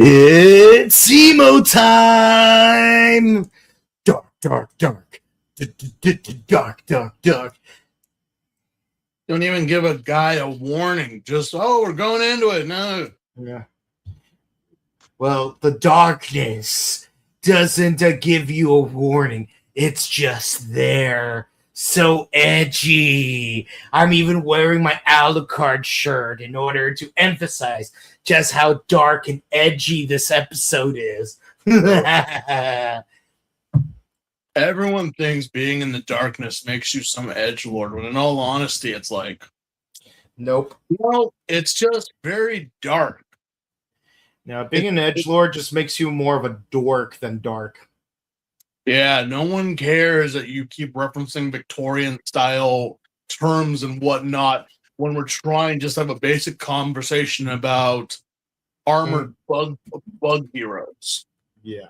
It's emo time! Dark, dark, dark. Dark, dark, dark. Don't even give a guy a warning. Just, we're going into it. No. Yeah. Well, the darkness doesn't give you a warning. It's just there. So edgy. I'm even wearing my Alucard shirt in order to emphasize just how dark and edgy this episode is. Everyone thinks being in the darkness makes you some edgelord, when in all honesty, it's like, nope. well, it's just very dark. Now, being an edgelord just makes you more of a dork than dark. Yeah, no one cares that you keep referencing Victorian style terms and whatnot when we're trying just to have a basic conversation about armored bug heroes. Yeah.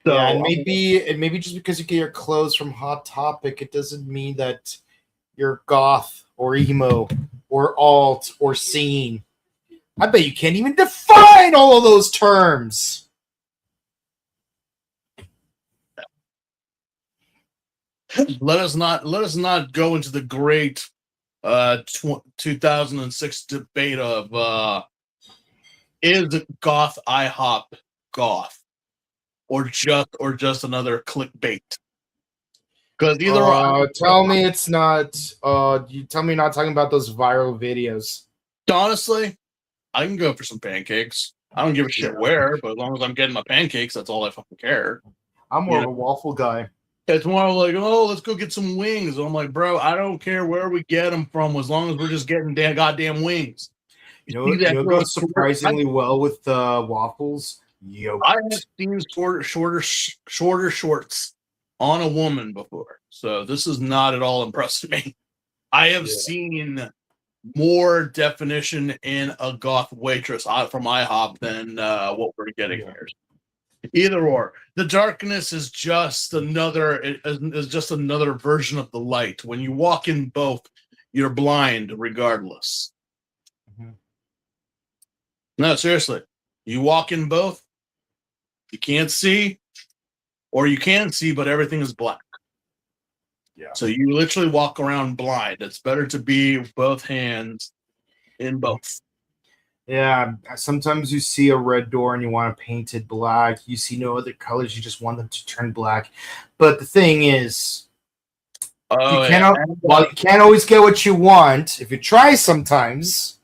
So, yeah, and maybe just because you get your clothes from Hot Topic, it doesn't mean that you're goth or emo or alt or scene. I bet you can't even define all of those terms. Let us not go into the great 2006 debate of is goth IHOP goth or just another clickbait. Because either tell me it's not. You tell me you're not talking about those viral videos. Honestly, I can go for some pancakes. I don't give a shit where, but as long as I'm getting my pancakes, that's all I fucking care. I'm more of a waffle guy. It's more like, let's go get some wings. I'm like, bro, I don't care where we get them from, as long as we're just getting goddamn wings. You know goes surprisingly well with waffles? Yogurt. I have seen shorter shorts on a woman before, so this is not at all impressive me. I have seen more definition in a goth waitress from IHOP than what we're getting here. Either or, the darkness is just another version of the light. When you walk in both, you're blind regardless. Mm-hmm. No, seriously, you walk in both, you can't see, or you can see, but everything is black. Yeah. So you literally walk around blind. It's better to be both hands in both. Yeah, sometimes you see a red door and you want to paint it black. You see no other colors. You just want them to turn black. But the thing is, you can't always get what you want. If you try sometimes,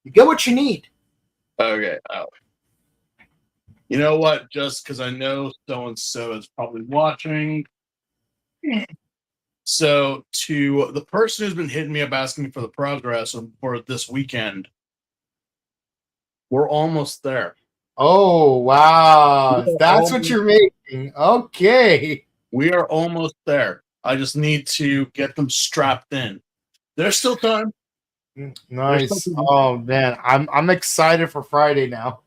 you get what you need. Okay. Oh. You know what? Just because I know so-and-so is probably watching. So to the person who's been hitting me up asking me for the progress for this weekend, we're almost there. Oh, wow. That's what you're making. Okay. We are almost there. I just need to get them strapped in. There's still time. Nice. Oh, man. I'm excited for Friday now.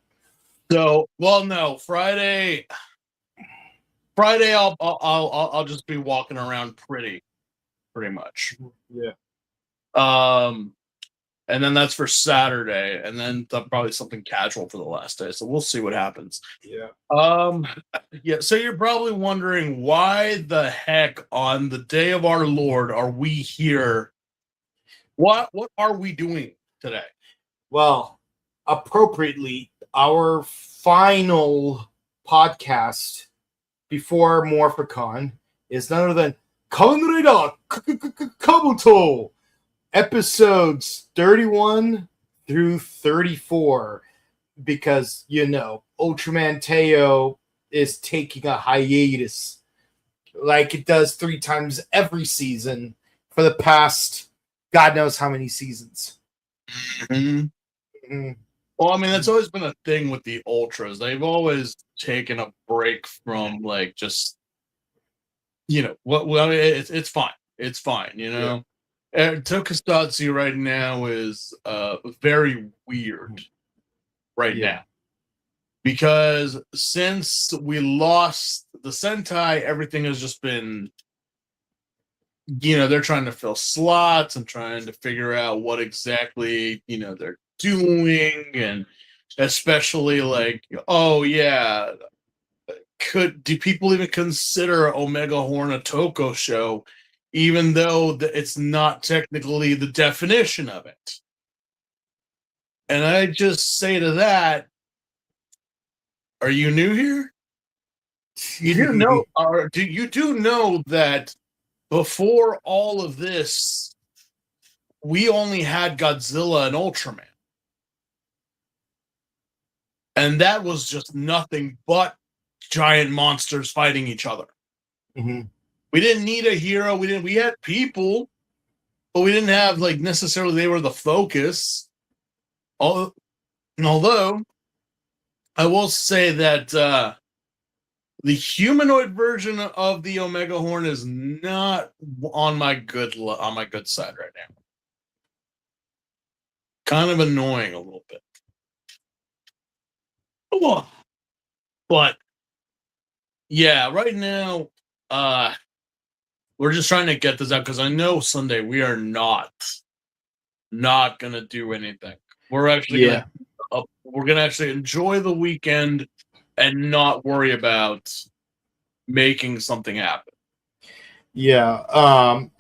So, no, Friday I'll just be walking around pretty much. Yeah. And then that's for Saturday, and then probably something casual for the last day. So we'll see what happens. Yeah. Yeah. So you're probably wondering why the heck on the day of our Lord are we here? What are we doing today? Well, appropriately, our final podcast before Morphicon is none other than Kamen Rider Kabuto, episodes 31 through 34, because, Ultraman Teo is taking a hiatus like it does 3 times every season for the past God knows how many seasons. Mm-hmm. Mm-hmm. Well, I mean, that's always been a thing with the Ultras. They've always taken a break from, like, just, it's fine. It's fine, Yeah. Tokusatsu right now is very weird now. Because since we lost the Sentai, everything has just been, they're trying to fill slots and trying to figure out what exactly, they're doing and especially like, oh yeah, do people even consider Omega Horn a Toko show, even though it's not technically the definition of it? And I just say to that, are you new here? You do know, or you do know that before all of this, we only had Godzilla and Ultraman. And that was just nothing but giant monsters fighting each other. Mm-hmm. We didn't need a hero. We had people, but we didn't have like necessarily they were the focus. Although I will say that the humanoid version of the Omega Horn is not on my good side right now. Kind of annoying a little bit. But yeah, right now, we're just trying to get this out because I know Sunday we are not gonna do anything. We're actually gonna actually enjoy the weekend and not worry about making something happen. Yeah.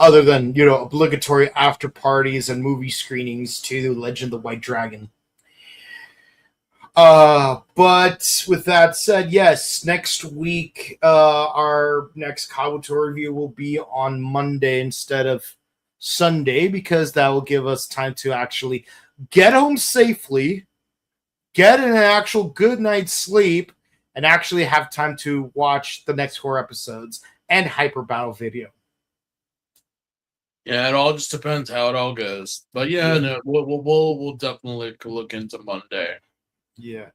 Other than obligatory after parties and movie screenings to Legend of the White Dragon. But with that said, yes, next week, our next Kabuto review will be on Monday instead of Sunday, because that will give us time to actually get home safely, get an actual good night's sleep, and actually have time to watch the next 4 episodes and Hyper Battle video. Yeah, it all just depends how it all goes. But yeah, no, we'll definitely look into Monday. Yeah,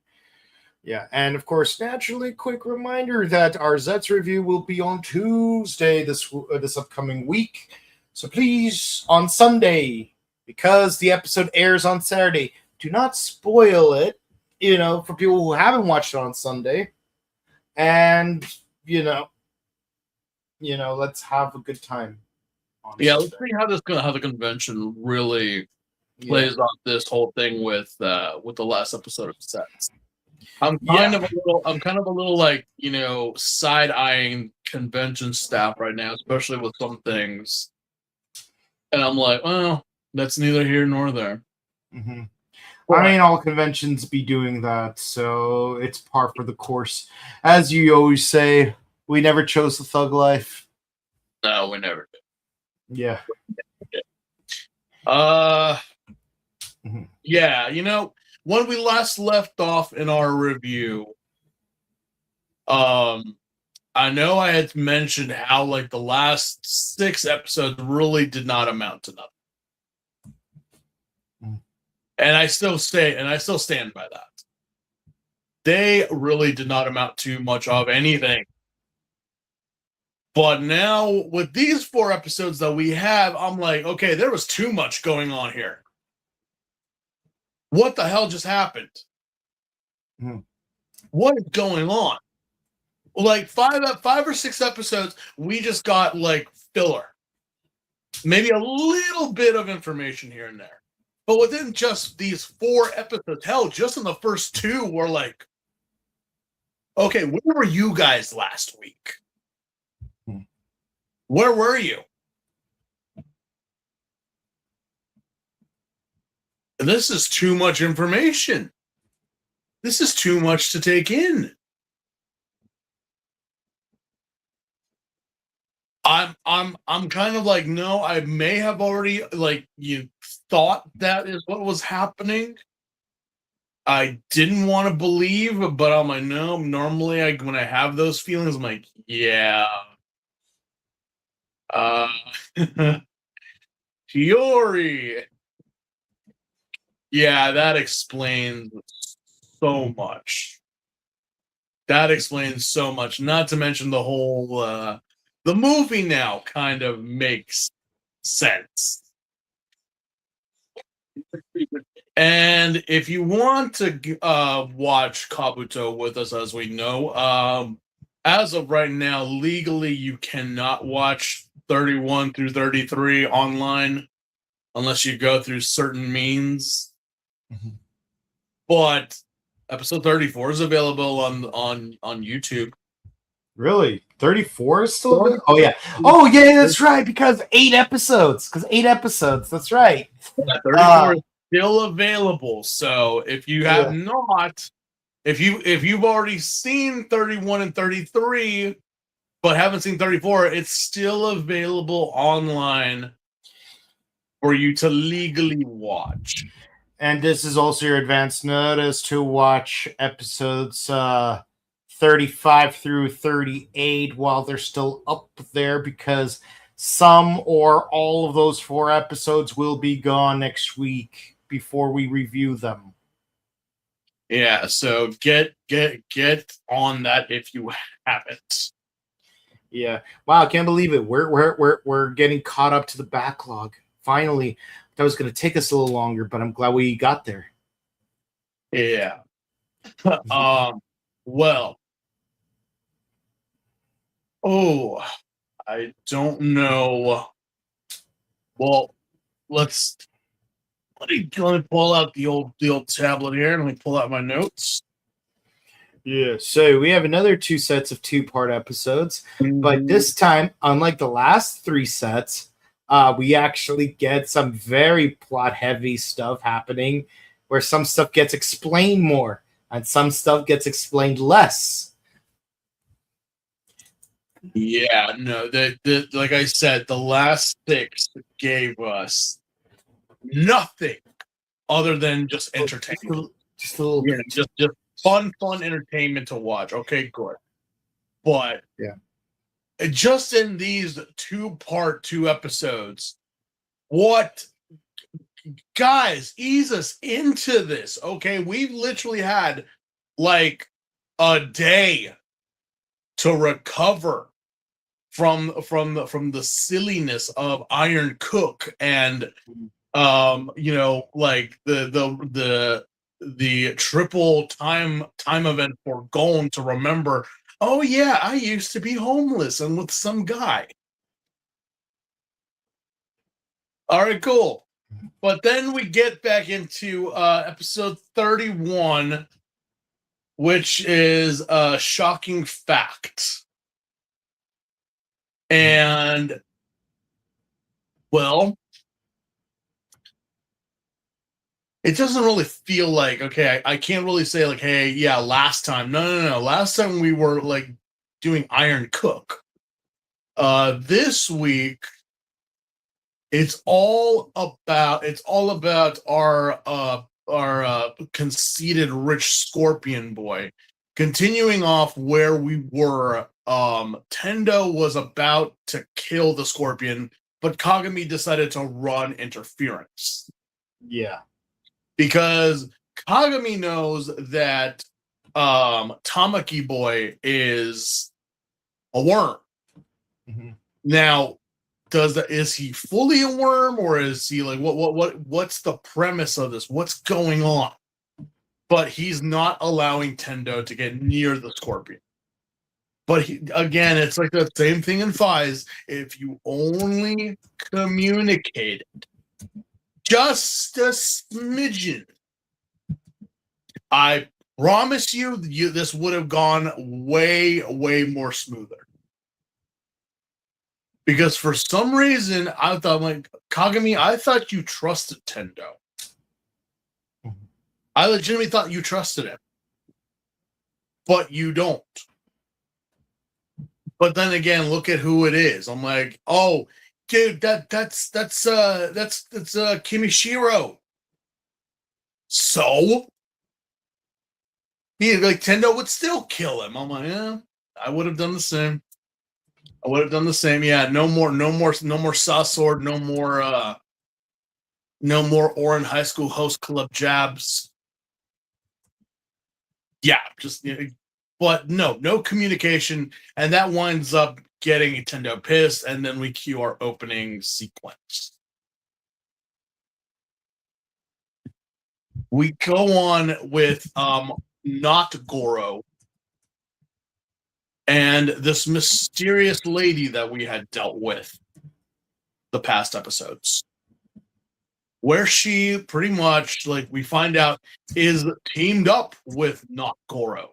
and of course, naturally, quick reminder that our Zets review will be on Tuesday this upcoming week. So please, on Sunday, because the episode airs on Saturday, do not spoil it, for people who haven't watched it on Sunday. And, let's have a good time. Yeah, let's see how the convention really plays on this whole thing with the last episode of Sets. I'm kind of a little like, side eyeing convention staff right now, especially with some things. And I'm like, well, that's neither here nor there. Mm-hmm. I mean, all conventions be doing that, so it's par for the course. As you always say, we never chose the thug life. No, we never did. Yeah. Yeah, when we last left off in our review, I know I had mentioned how like the last 6 episodes really did not amount to nothing. And I still stand by that. They really did not amount to much of anything. But now with these 4 episodes that we have, I'm like, okay, there was too much going on here. What the hell just happened? What is going on? Like 5 or 6 episodes, we just got like filler. Maybe a little bit of information here and there. But within just these 4 episodes, hell, just in the first 2, we're like, okay, where were you guys last week? Where were you? This is too much information. This is too much to take in. I'm kind of like, no, I may have already like you thought that is what was happening. I didn't want to believe, but I'm like, no, normally when I have those feelings, I'm like, yeah. Fiori. Yeah, that explains so much. That explains so much. Not to mention the whole the movie now kind of makes sense. And if you want to watch Kabuto with us, as we know, as of right now, legally you cannot watch 31 through 33 online unless you go through certain means. But Episode 34 is available on YouTube. Really? 34 is still available? Oh, yeah. Oh, yeah, that's right. Because 8 episodes. That's right. Yeah, 34 is still available. So if you have Yeah. not, if you've already seen 31 and 33, but haven't seen 34, it's still available online for you to legally watch. And this is also your advance notice to watch episodes 35 through 38 while they're still up there, because some or all of those 4 episodes will be gone next week before we review them. Yeah, so get on that if you haven't. Yeah. Wow, I can't believe it. We're getting caught up to the backlog. Finally. That was going to take us a little longer, but I'm glad we got there. Yeah. Well. Oh, I don't know. Well, let me pull out the old tablet here and let me pull out my notes. Yeah, so we have another 2 sets of 2-part episodes, but this time, unlike the last 3 sets, we actually get some very plot-heavy stuff happening, where some stuff gets explained more, and some stuff gets explained less. Yeah, no, the like I said, the last 6 gave us nothing other than just entertainment. Just a little Yeah, just fun entertainment to watch. Okay, good. But yeah, just in these 2 episodes, what, guys, ease us into this. Okay, we've literally had like a day to recover from the silliness of Iron Cook and like the triple time event for Golem to remember, oh yeah, I used to be homeless and with some guy. All right, cool. But then we get back into episode 31, which is a shocking fact. And well, it doesn't really feel like, okay, I can't really say like, hey, yeah, last time. No. Last time we were like doing Iron Cook. This week it's all about our conceited rich scorpion boy. Continuing off where we were, Tendo was about to kill the scorpion, but Kagami decided to run interference. Yeah. Because Kagami knows that Tamaki boy is a worm. Mm-hmm. Now, is he fully a worm, or is he like what's the premise of this? What's going on? But he's not allowing Tendo to get near the scorpion. But again, it's like the same thing in Fies. If you only communicated just a smidgen, I promise you, this would have gone way more smoother. Because for some reason, I thought, like, Kagami, I thought you trusted Tendo. I legitimately thought you trusted him. But you don't. But then again, look at who it is. I'm like, oh, dude, that's Kimishiro. So? Like, Tendo would still kill him. I'm like, yeah, I would have done the same. Yeah, no more Saw Sword, no more Orin High School Host Club jabs. Yeah, but no communication, and that winds up getting Nintendo pissed, and then we cue our opening sequence. We go on with not Goro and this mysterious lady that we had dealt with the past episodes. where she pretty much, like, we find out, is teamed up with Not Goro.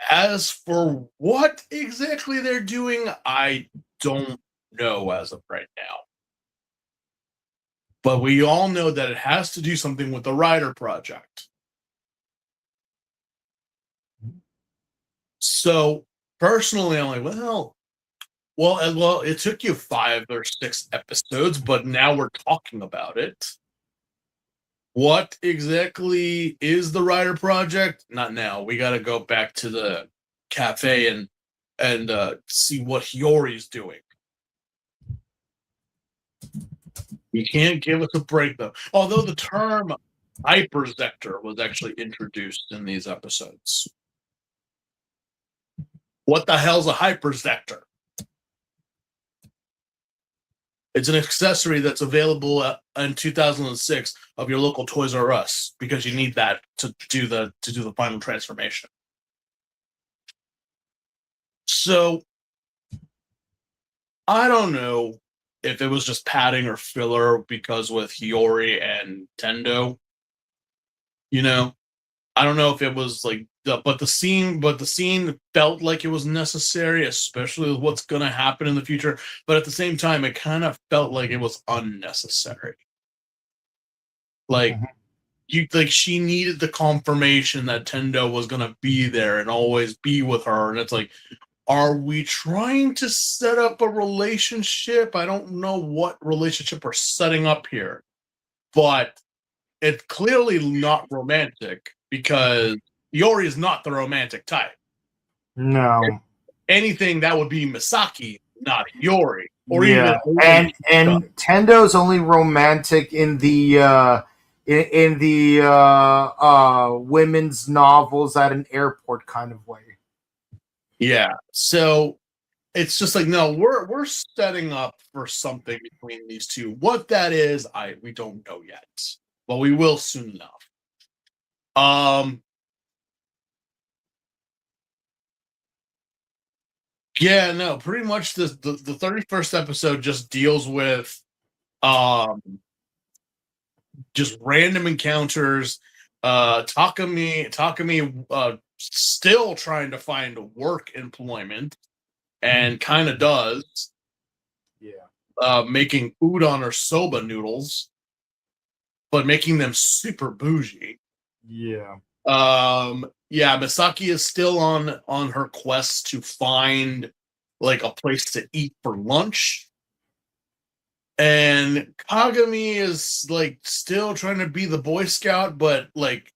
As for what exactly they're doing, I don't know as of right now. But we all know that it has to do something with the Rider Project. So personally, I'm like, well, it took you 5 or 6 episodes, but now we're talking about it. What exactly is the Rider Project? Not now. We got to go back to the cafe and see what Hiyori's doing. You can't give us a break, though. Although the term hypersector was actually introduced in these episodes. What the hell's a hypersector? It's an accessory that's available in 2006 of your local Toys R Us because you need that to do the final transformation. So I don't know if it was just padding or filler because with Hiyori and Tendo, I don't know if it was like but the scene felt like it was necessary, especially with what's going to happen in the future. But at the same time, it kind of felt like it was unnecessary. Like she needed the confirmation that Tendo was going to be there and always be with her, and it's like, are we trying to set up a relationship? I don't know what relationship we're setting up here, but it's clearly not romantic because Yori is not the romantic type. No. If anything, that would be Misaki, not Yori. Or yeah. even and Tendo's only romantic in the women's novels at an airport kind of way. Yeah. So it's just like, no, we're setting up for something between these two. What that is, we don't know yet. But we will soon enough. Yeah, no, pretty much the 31st episode just deals with just random encounters. Takami still trying to find work employment and kind of does. Yeah. Making udon or soba noodles, but making them super bougie. Yeah. Yeah, Misaki is still on her quest to find like a place to eat for lunch. And Kagami is like still trying to be the Boy Scout, but like,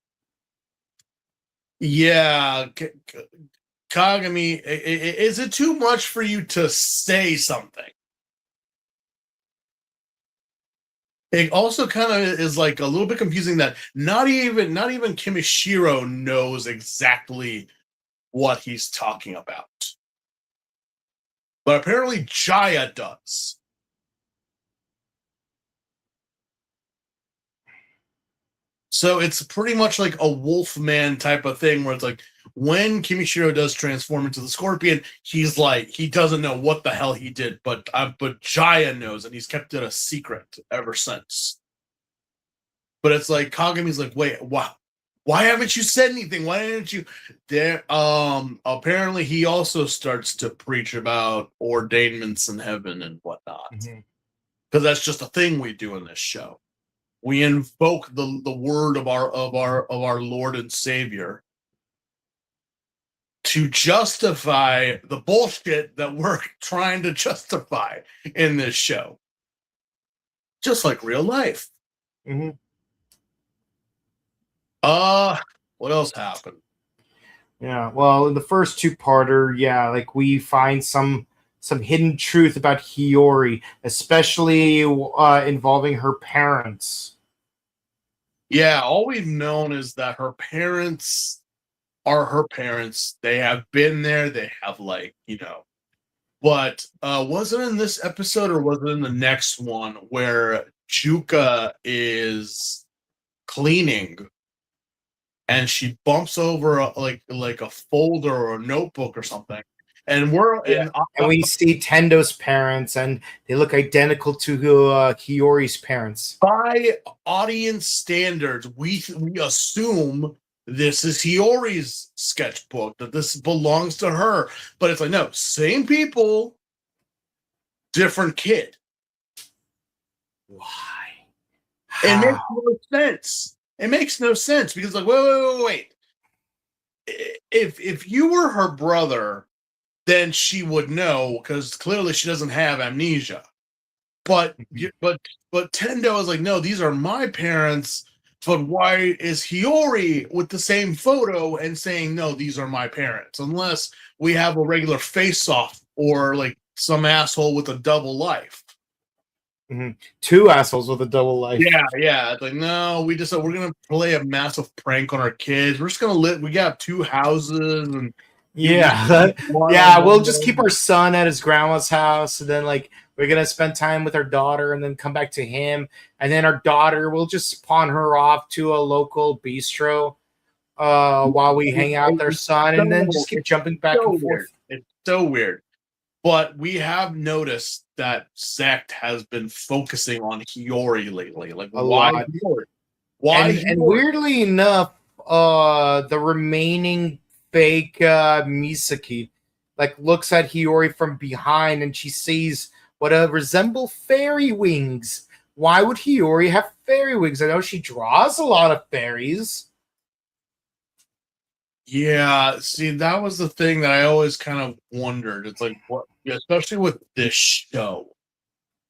yeah, Kagami, is it too much for you to say something? It also kind of is like a little bit confusing that not even Kimishiro knows exactly what he's talking about. But apparently Jaya does. So it's pretty much like a Wolfman type of thing where it's like when Kimishiro does transform into the Scorpion, he's like, he doesn't know what the hell he did, but Jaya knows, and he's kept it a secret ever since. But it's like Kagami's like, wait, why haven't you said anything? Why didn't you? There, apparently he also starts to preach about ordainments in heaven and whatnot, because that's just a thing we do in this show. We invoke the word of our Lord and Savior to justify the bullshit that we're trying to justify in this show, just like real life. What else happened? Yeah, well, in the first two-parter, yeah, like we find some hidden truth about Hiyori, especially involving her parents. Yeah, all we've known is that her parents are her parents. They have been there. They have but was it in this episode or was it in the next one where Juka is cleaning and she bumps over like a folder or a notebook or something, And And we see Tendo's parents, and they look identical to Hiyori's parents. by audience standards, we assume this is Hiyori's sketchbook, that this belongs to her. But it's like, no, same people, different kid. Why? It makes How? no sense. It makes no sense because, like, wait. If you were her brother, then she would know because clearly she doesn't have amnesia. But Tendo is like, no, these are my parents. But why is Hiyori with the same photo and saying, no, these are my parents? Unless we have a regular face-off or like some asshole with a double life. Mm-hmm. Two assholes with a double life. Yeah. It's like, no, we're gonna play a massive prank on our kids. We're just gonna we got 2 houses and we'll just keep our son at his grandma's house, and then like we're gonna spend time with our daughter, and then come back to him, and then our daughter will just pawn her off to a local bistro while we hang out with our son, and then just keep jumping back and forth. It's so weird. But we have noticed that Sect has been focusing on Hiyori lately. Like, why Hiyori? Why? And weirdly enough, the remaining fake Misaki like looks at Hiyori from behind, and she sees what resemble fairy wings. Why would Hiyori have fairy wings? I know she draws a lot of fairies. Yeah, see, that was the thing that I always kind of wondered. It's like, what, especially with this show,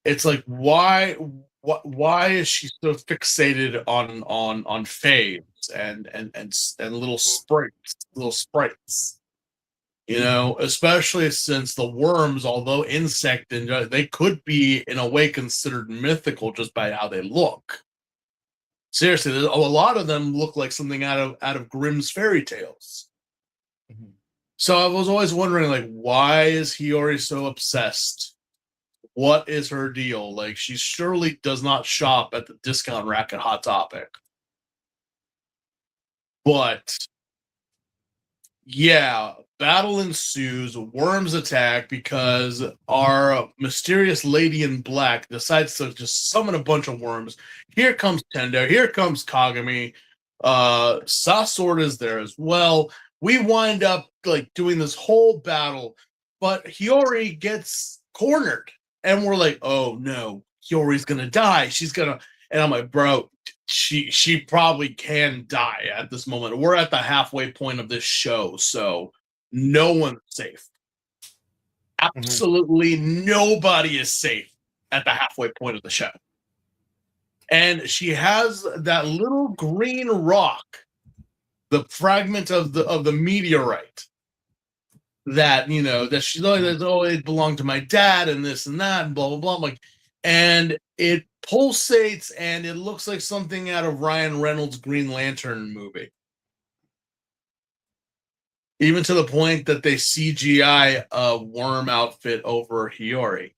it's like, why is she so fixated on fades and little sprites? You know, especially since the worms, although insect, and they could be in a way considered mythical just by how they look. Seriously, a lot of them look like something out of Grimm's fairy tales. Mm-hmm. So I was always wondering, like, why is Hiyori so obsessed? What is her deal? Like, she surely does not shop at the discount rack at Hot Topic. But yeah, battle ensues. Worms attack because our mysterious lady in black decides to just summon a bunch of worms. Here comes Tendo. Here comes Kagami. Sasort is there as well. We wind up like doing this whole battle, but Hiyori gets cornered, and we're like, "Oh no, Hiyori's gonna die. She's gonna." And I'm like, "Bro, she probably can die at this moment. We're at the halfway point of this show, so no one's safe. Absolutely nobody is safe at the halfway point of the show." And she has that little green rock, the fragment of the meteorite that, you know, that she's always, oh, it belonged to my dad and this and that and blah blah blah. I'm like, and it pulsates and it looks like something out of Ryan Reynolds' Green Lantern movie. Even to the point that they CGI a worm outfit over Hiyori.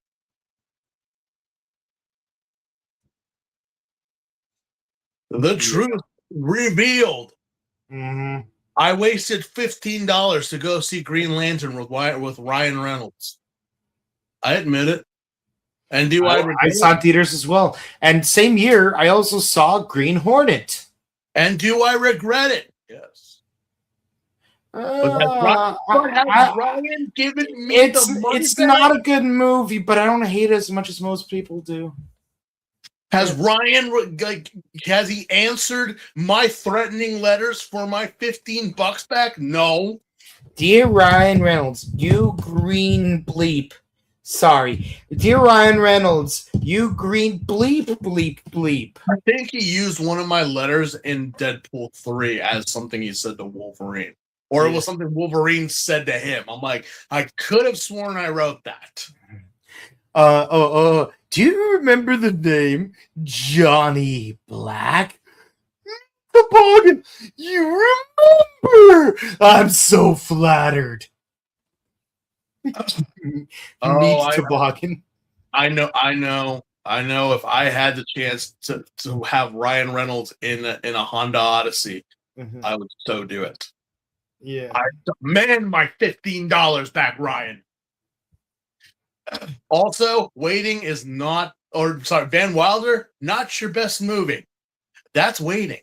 The truth revealed. Mm-hmm. I wasted $15 to go see Green Lantern with Ryan Reynolds. I admit it. And I saw theaters as well. And same year, I also saw Green Hornet. And do I regret it? Yes. Ryan given me it's not a good movie, but I don't hate it as much as most people do. Has Ryan, like, has he answered my threatening letters for my $15 back? No. Dear Ryan Reynolds, you green bleep. Sorry. Dear Ryan Reynolds, you green bleep, bleep, bleep. I think he used one of my letters in Deadpool 3 as something he said to Wolverine. Or it was something Wolverine said to him. I'm like, I could have sworn I wrote that. Do you remember the name Johnny Black? Toboggan, you remember? I'm so flattered. Toboggan. I know. If I had the chance to have Ryan Reynolds in a Honda Odyssey, I would so do it. Yeah. I demand my $15 back, Ryan. Also, Waiting is not, or sorry, Van Wilder, not your best movie. That's Waiting.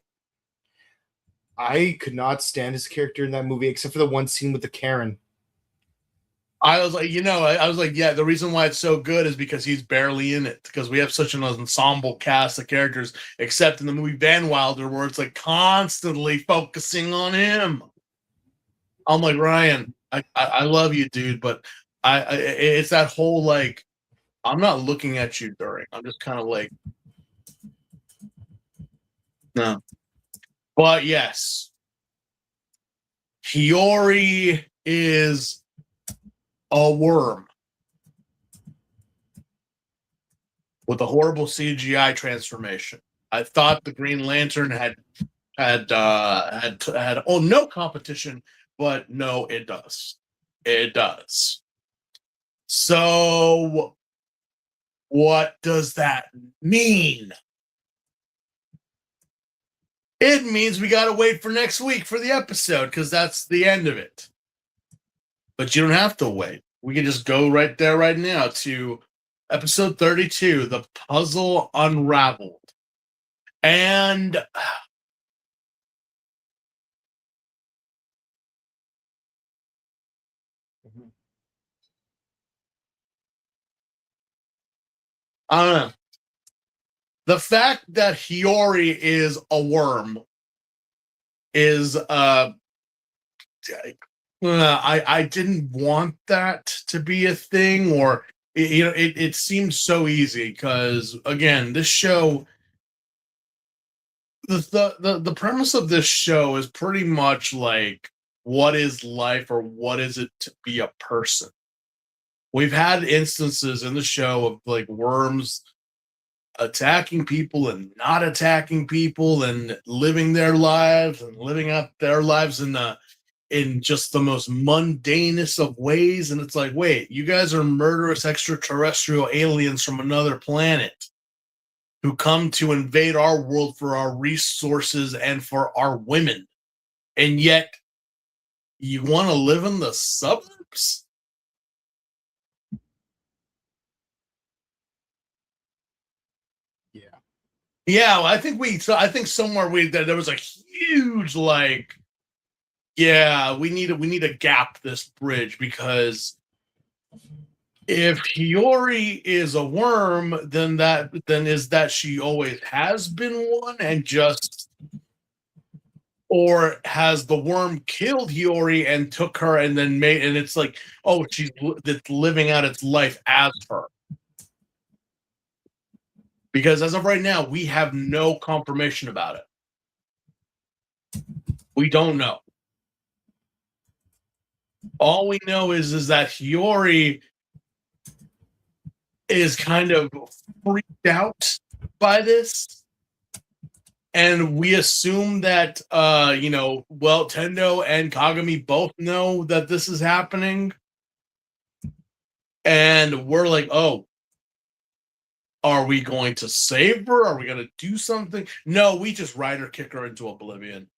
I could not stand his character in that movie except for the one scene with the Karen. I was like, I was like, yeah, the reason why it's so good is because he's barely in it, because we have such an ensemble cast of characters, except in the movie Van Wilder, where it's like constantly focusing on him. I'm like, Ryan, I love you, dude, but it's that whole like, I'm not looking at you during. I'm just kind of like, no. But yes, Hiyori is a worm with a horrible CGI transformation. I thought the Green Lantern had no competition, but no, it does. It does. So what does that mean? It means we gotta wait for next week for the episode, because that's the end of it. But you don't have to wait. We can just go right there right now to episode 32, The Puzzle Unraveled. And I don't know. The fact that Hiyori is a worm is I didn't want that to be a thing, or it seems so easy, because again, this show, the premise of this show is pretty much like, what is life, or what is it to be a person? We've had instances in the show of like worms attacking people and not attacking people, and living their lives and living out their lives in just the most mundanest of ways. And it's like, wait, you guys are murderous extraterrestrial aliens from another planet who come to invade our world for our resources and for our women, and yet you want to live in the suburbs? Yeah, well, I think somewhere there was a huge like, yeah, we need to gap this bridge, because if Hiyori is a worm, then is that she always has been one, and just, or has the worm killed Hiyori and took her and then made, and it's like, oh, it's living out its life as her. Because as of right now, we have no confirmation about it. We don't know. All we know is that Hiyori is kind of freaked out by this, and we assume that Tendo and Kagami both know that this is happening, and we're like, oh, are we going to save her? Are we going to do something? No, we just rider kick her into oblivion.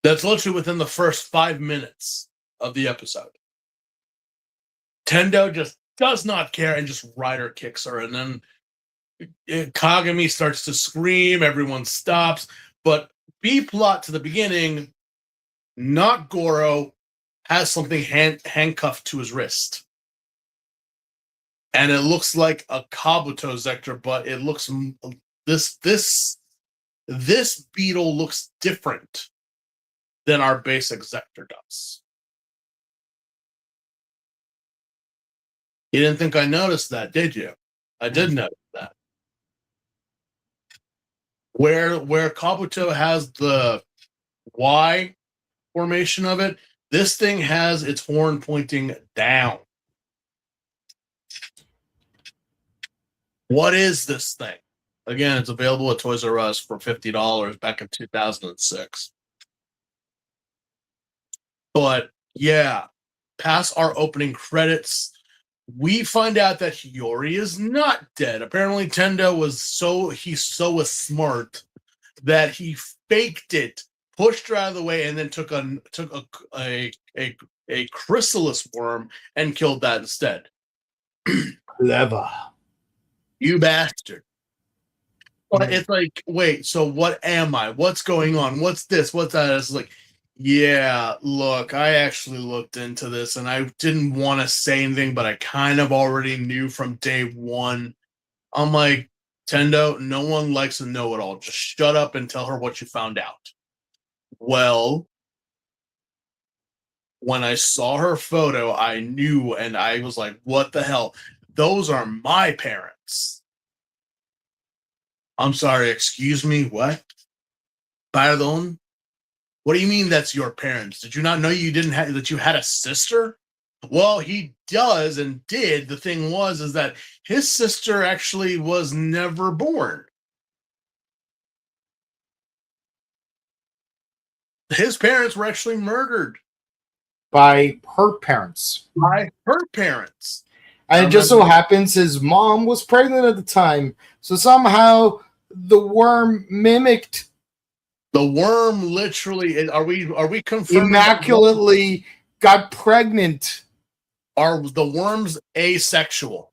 That's literally within the first 5 minutes of the episode. Tendo just does not care and just rider kicks her, and then Kagami starts to scream. Everyone stops, but B plot to the beginning, not Goro, has something handcuffed to his wrist, and it looks like a Kabuto Zector, but it looks this beetle looks different than our basic Zector does. You didn't think I noticed that, did you? I did notice that. Where Kabuto has the Y formation of it, this thing has its horn pointing down. What is this thing? Again, it's available at Toys R Us for $50 back in 2006. But yeah, past our opening credits, we find out that Hiyori is not dead. Apparently, Tendo was so smart that he faked it pushed her out of the way, and then took a chrysalis worm and killed that instead. Clever. You bastard. But it's like, wait, so what am I? What's going on? What's this? What's that? It's like, yeah, look, I actually looked into this and I didn't want to say anything, but I kind of already knew from day one. I'm like, Tendo, no one likes to know it all. Just shut up and tell her what you found out. Well, when I saw her photo, I knew, and I was like, what the hell? Those are my parents. I'm sorry, excuse me, what? Pardon? What do you mean that's your parents? Did you not know you didn't have that you had a sister? Well, he does and did. The thing is that his sister actually was never born. His parents were actually murdered By her parents. by her parents. And it just so happens his mom was pregnant at the time. So somehow the worm mimicked. The worm literally, are we confirming Immaculately got pregnant. Are the worms asexual?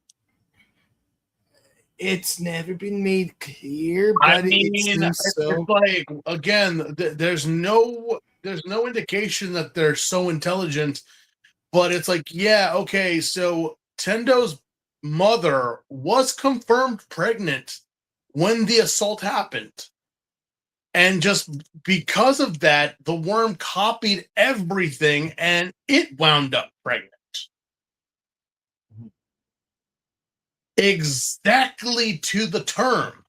It's never been made clear, but I mean, it seems so. it's like, again, there's no indication that they're so intelligent, but it's like, yeah, okay, so Tendo's mother was confirmed pregnant when the assault happened. And just because of that, the worm copied everything and it wound up pregnant. Exactly to the term.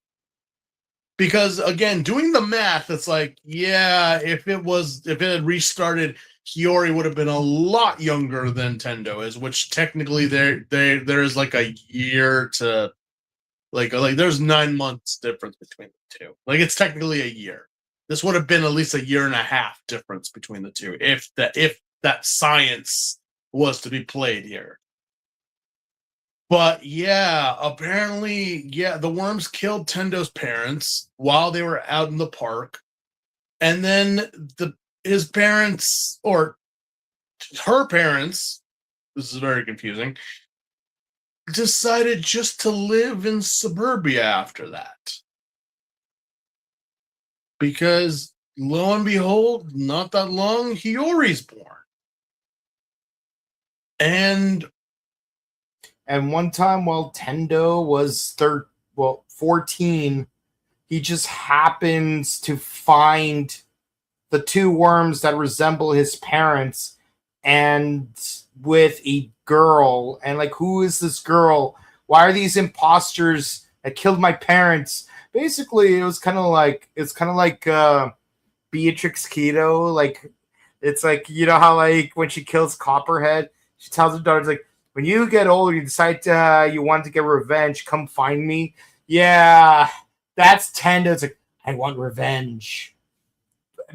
Because again, doing the math, it's like, yeah, if it had restarted, Hiyori would have been a lot younger than Tendo is, which technically there is like a year to like there's 9 months difference between the two. Like it's technically a year. This would have been at least a year and a half difference between the two if that science was to be played here. But yeah, apparently, yeah, the worms killed Tendo's parents while they were out in the park. And then his parents, or her parents, this is very confusing, decided just to live in suburbia after that. Because lo and behold, not that long, Hiyori's born. And one time while Tendo was 14, he just happens to find the two worms that resemble his parents and with a girl. And like, who is this girl? Why are these imposters that killed my parents? Basically, it's kind of like Beatrix Keto. Like, it's like, you know how like when she kills Copperhead, she tells her daughter, like, when you get older, you decide you want to get revenge, come find me. Yeah, that's Tendo. It's like, I want revenge.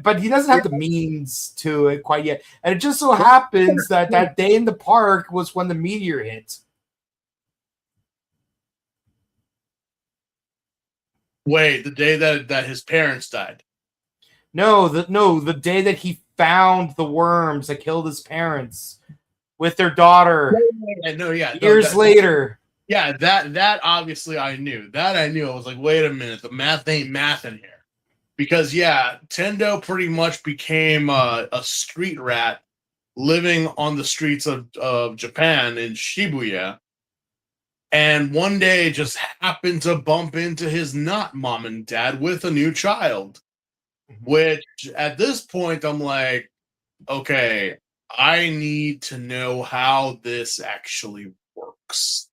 But he doesn't have the means to it quite yet. And it just so happens that that day in the park was when the meteor hit. wait, the day that his parents died. No, the day that he found the worms that killed his parents with their daughter. Years later. Yeah, that obviously I knew. That I knew. I was like, wait a minute, the math ain't math in here. Because yeah, Tendo pretty much became a street rat living on the streets of Japan in Shibuya. And one day just happened to bump into his not mom and dad with a new child. Which at this point I'm like, okay, I need to know how this actually works.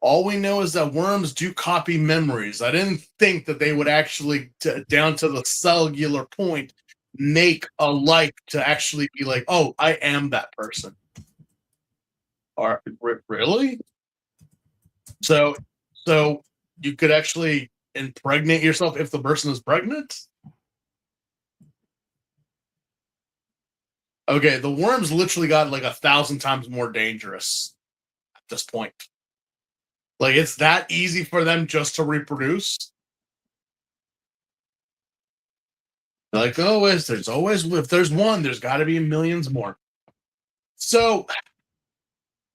All we know is that worms do copy memories. I didn't think that they would actually, down to the cellular point, make a like to actually be like, oh, I am that person. Really? So you could actually impregnate yourself if the person is pregnant? Okay, the worms literally got like 1,000 times more dangerous at this point. Like, it's that easy for them just to reproduce? Like always, there's always, if there's one, there's got to be millions more. So,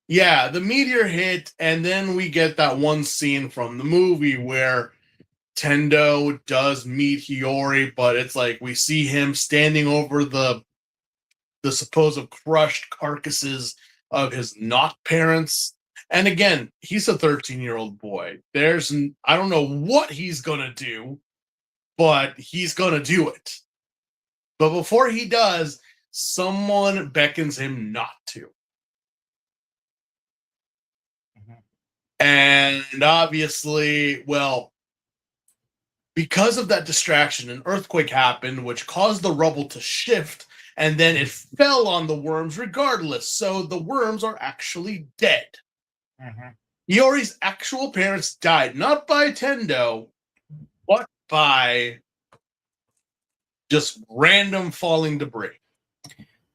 yeah, the meteor hit, and then we get that one scene from the movie where Tendo does meet Hiyori, but it's like we see him standing over the supposed crushed carcasses of his not parents. And again, he's a 13-year-old boy. I don't know what he's gonna do, but he's gonna do it. But before he does, someone beckons him not to. And obviously, well, because of that distraction, an earthquake happened, which caused the rubble to shift, and then it fell on the worms regardless. So the worms are actually dead. Iori's actual parents died, not by Tendo, but by just random falling debris.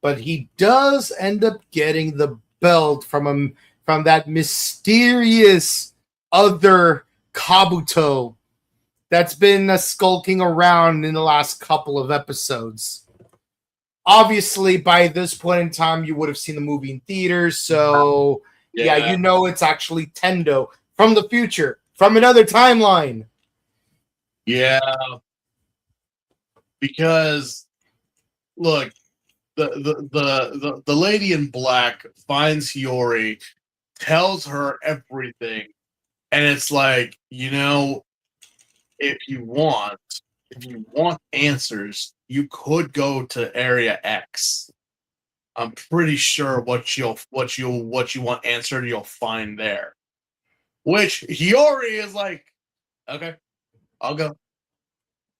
But he does end up getting the belt from that mysterious other Kabuto that's been skulking around in the last couple of episodes. Obviously, by this point in time, you would have seen the movie in theaters, so yeah, you know it's actually Tendo from the future, from another timeline. Yeah, because look, the lady in black finds Hiyori, tells her everything, and it's like, if you want answers, you could go to Area X. I'm pretty sure what you want answered, you'll find there. Which Hiyori is like, okay, I'll go.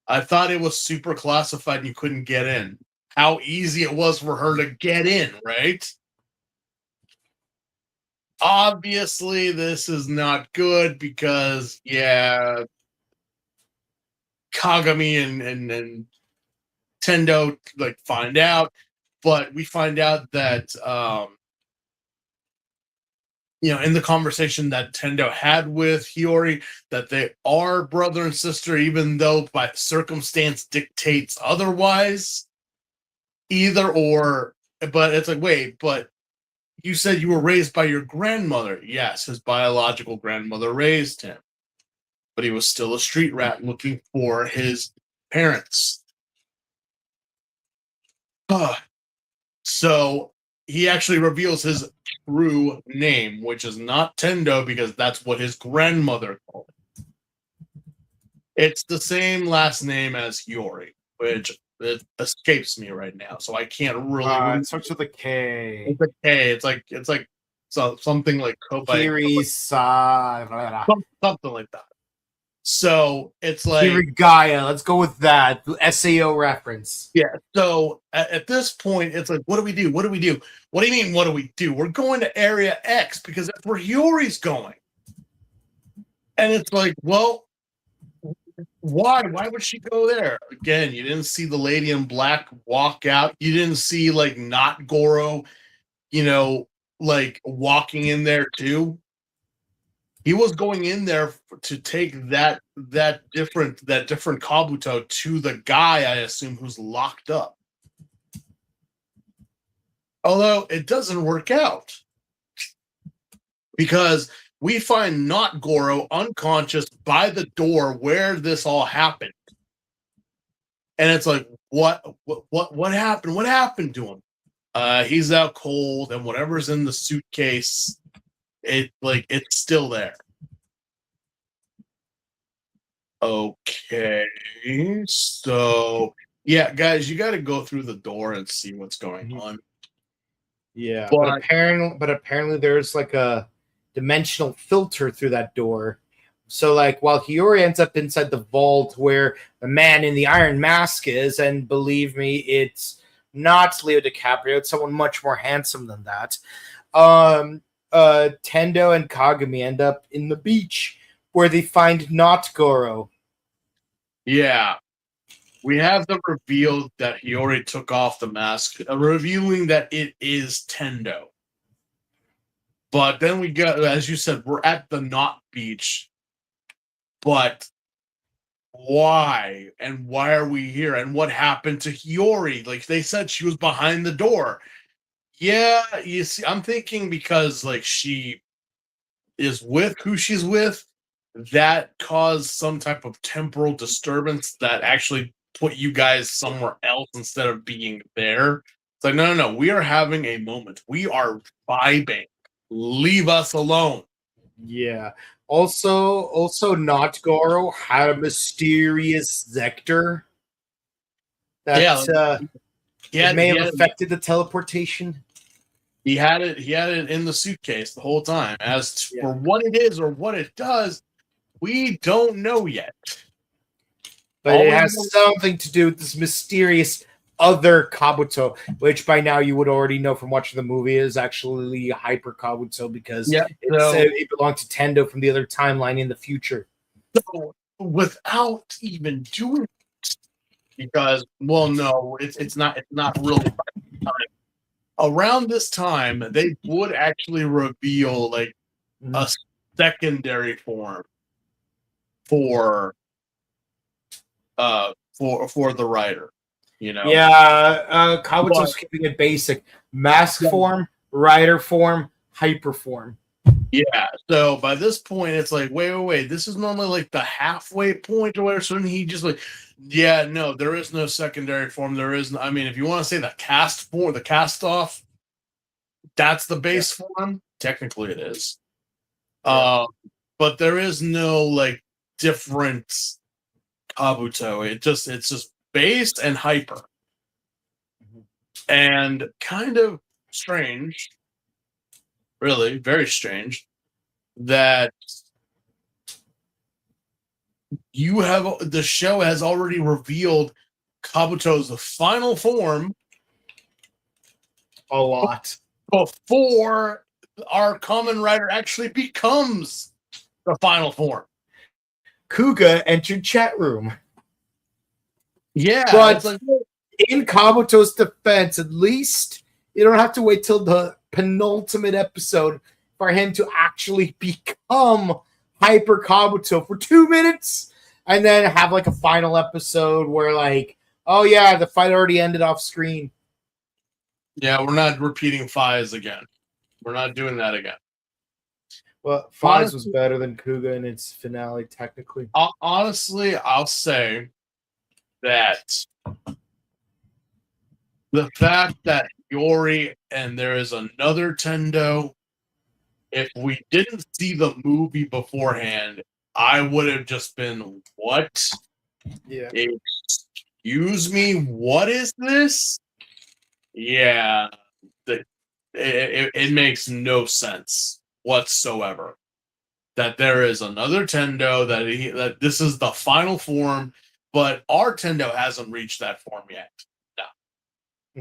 I thought it was super classified and you couldn't get in. How easy it was for her to get in, right? Obviously, this is not good because, yeah, Kagami and Tendo like find out, but we find out that in the conversation that Tendo had with Hiyori, that they are brother and sister, even though by circumstance dictates otherwise. Either or, but it's like, wait, but you said you were raised by your grandmother. Yes, his biological grandmother raised him, but he was still a street rat looking for his parents. So he actually reveals his true name, which is not Tendo, because that's what his grandmother called it. It's the same last name as Hiyori, which it escapes me right now, so I can't really. It starts with a K. It's a K. It's like something like Kirisa, something like that. So it's like Kirigaya. Let's go with that. The SAO reference. Yeah. So at this point, it's like, what do we do? What do we do? What do you mean? What do we do? We're going to Area X because that's where Hiyori's going. And it's like, well, why? Why would she go there? Again, you didn't see the lady in black walk out. You didn't see like not Goro, like walking in there too. He was going in there to take that different Kabuto to the guy, I assume, who's locked up. Although it doesn't work out because we find not Goro unconscious by the door where this all happened, and it's like, what happened? What happened to him? He's out cold, and whatever's in the suitcase, it's still there. Okay, so yeah, guys, you got to go through the door and see what's going on. Yeah, but apparently there's like a dimensional filter through that door. So like while Hiyori ends up inside the vault where the man in the iron mask is, and believe me, it's not Leo DiCaprio, it's someone much more handsome than that. Tendo and Kagami end up in the beach where they find not Goro. Yeah. We have the reveal that Hiyori took off the mask, revealing that it is Tendo. But then we got, as you said, we're at the not beach, but why and why are we here and what happened to Hiyori? Like they said, she was behind the door. Yeah, you see, I'm thinking because like she is with who she's with, that caused some type of temporal disturbance that actually put you guys somewhere else instead of being there. It's like, no, we are having a moment. We are vibing. Leave us alone. Yeah. Also, Not Goro had a mysterious Zector Yeah, that it may have affected the teleportation. he had it. He had it in the suitcase the whole time. As Yeah. for what it is or what it does, we don't know yet. But it has something to do with this mysterious other Kabuto, which by now you would already know from watching the movie is actually Hyper Kabuto because it belonged to Tendo from the other timeline in the future. So without even doing it, because no, it's not really time. Around this time, they would actually reveal like a secondary form for the rider. Kabuto's keeping it basic: mask form, rider form, hyper form. Yeah, so by this point, it's like, wait. This is normally like the halfway point or whatever. So he just like, yeah, no, there is no secondary form. There is, I mean, if you want to say the cast form, the cast off, that's the base form. Technically, it is. But there is no like different Kabuto. It's just base and hyper, and kind of strange. Really, very strange that the show has already revealed Kabuto's final form a lot before our Kamen Rider actually becomes the final form. Kuga entered chat room. Yeah, but in Kabuto's defense, at least you don't have to wait till the penultimate episode for him to actually become Hyper Kabuto for 2 minutes and then have like a final episode where like, oh yeah, the fight already ended off screen. Yeah, we're not repeating Fies again. We're not doing that again. Well, Fies was better than Kuga in its finale, technically. Honestly, I'll say that the fact that Yori and there is another Tendo, if we didn't see the movie beforehand, I would have just been, what? Yeah. Excuse me, what is this? Yeah, it makes no sense whatsoever that there is another Tendo, that this is the final form, but our Tendo hasn't reached that form yet. No,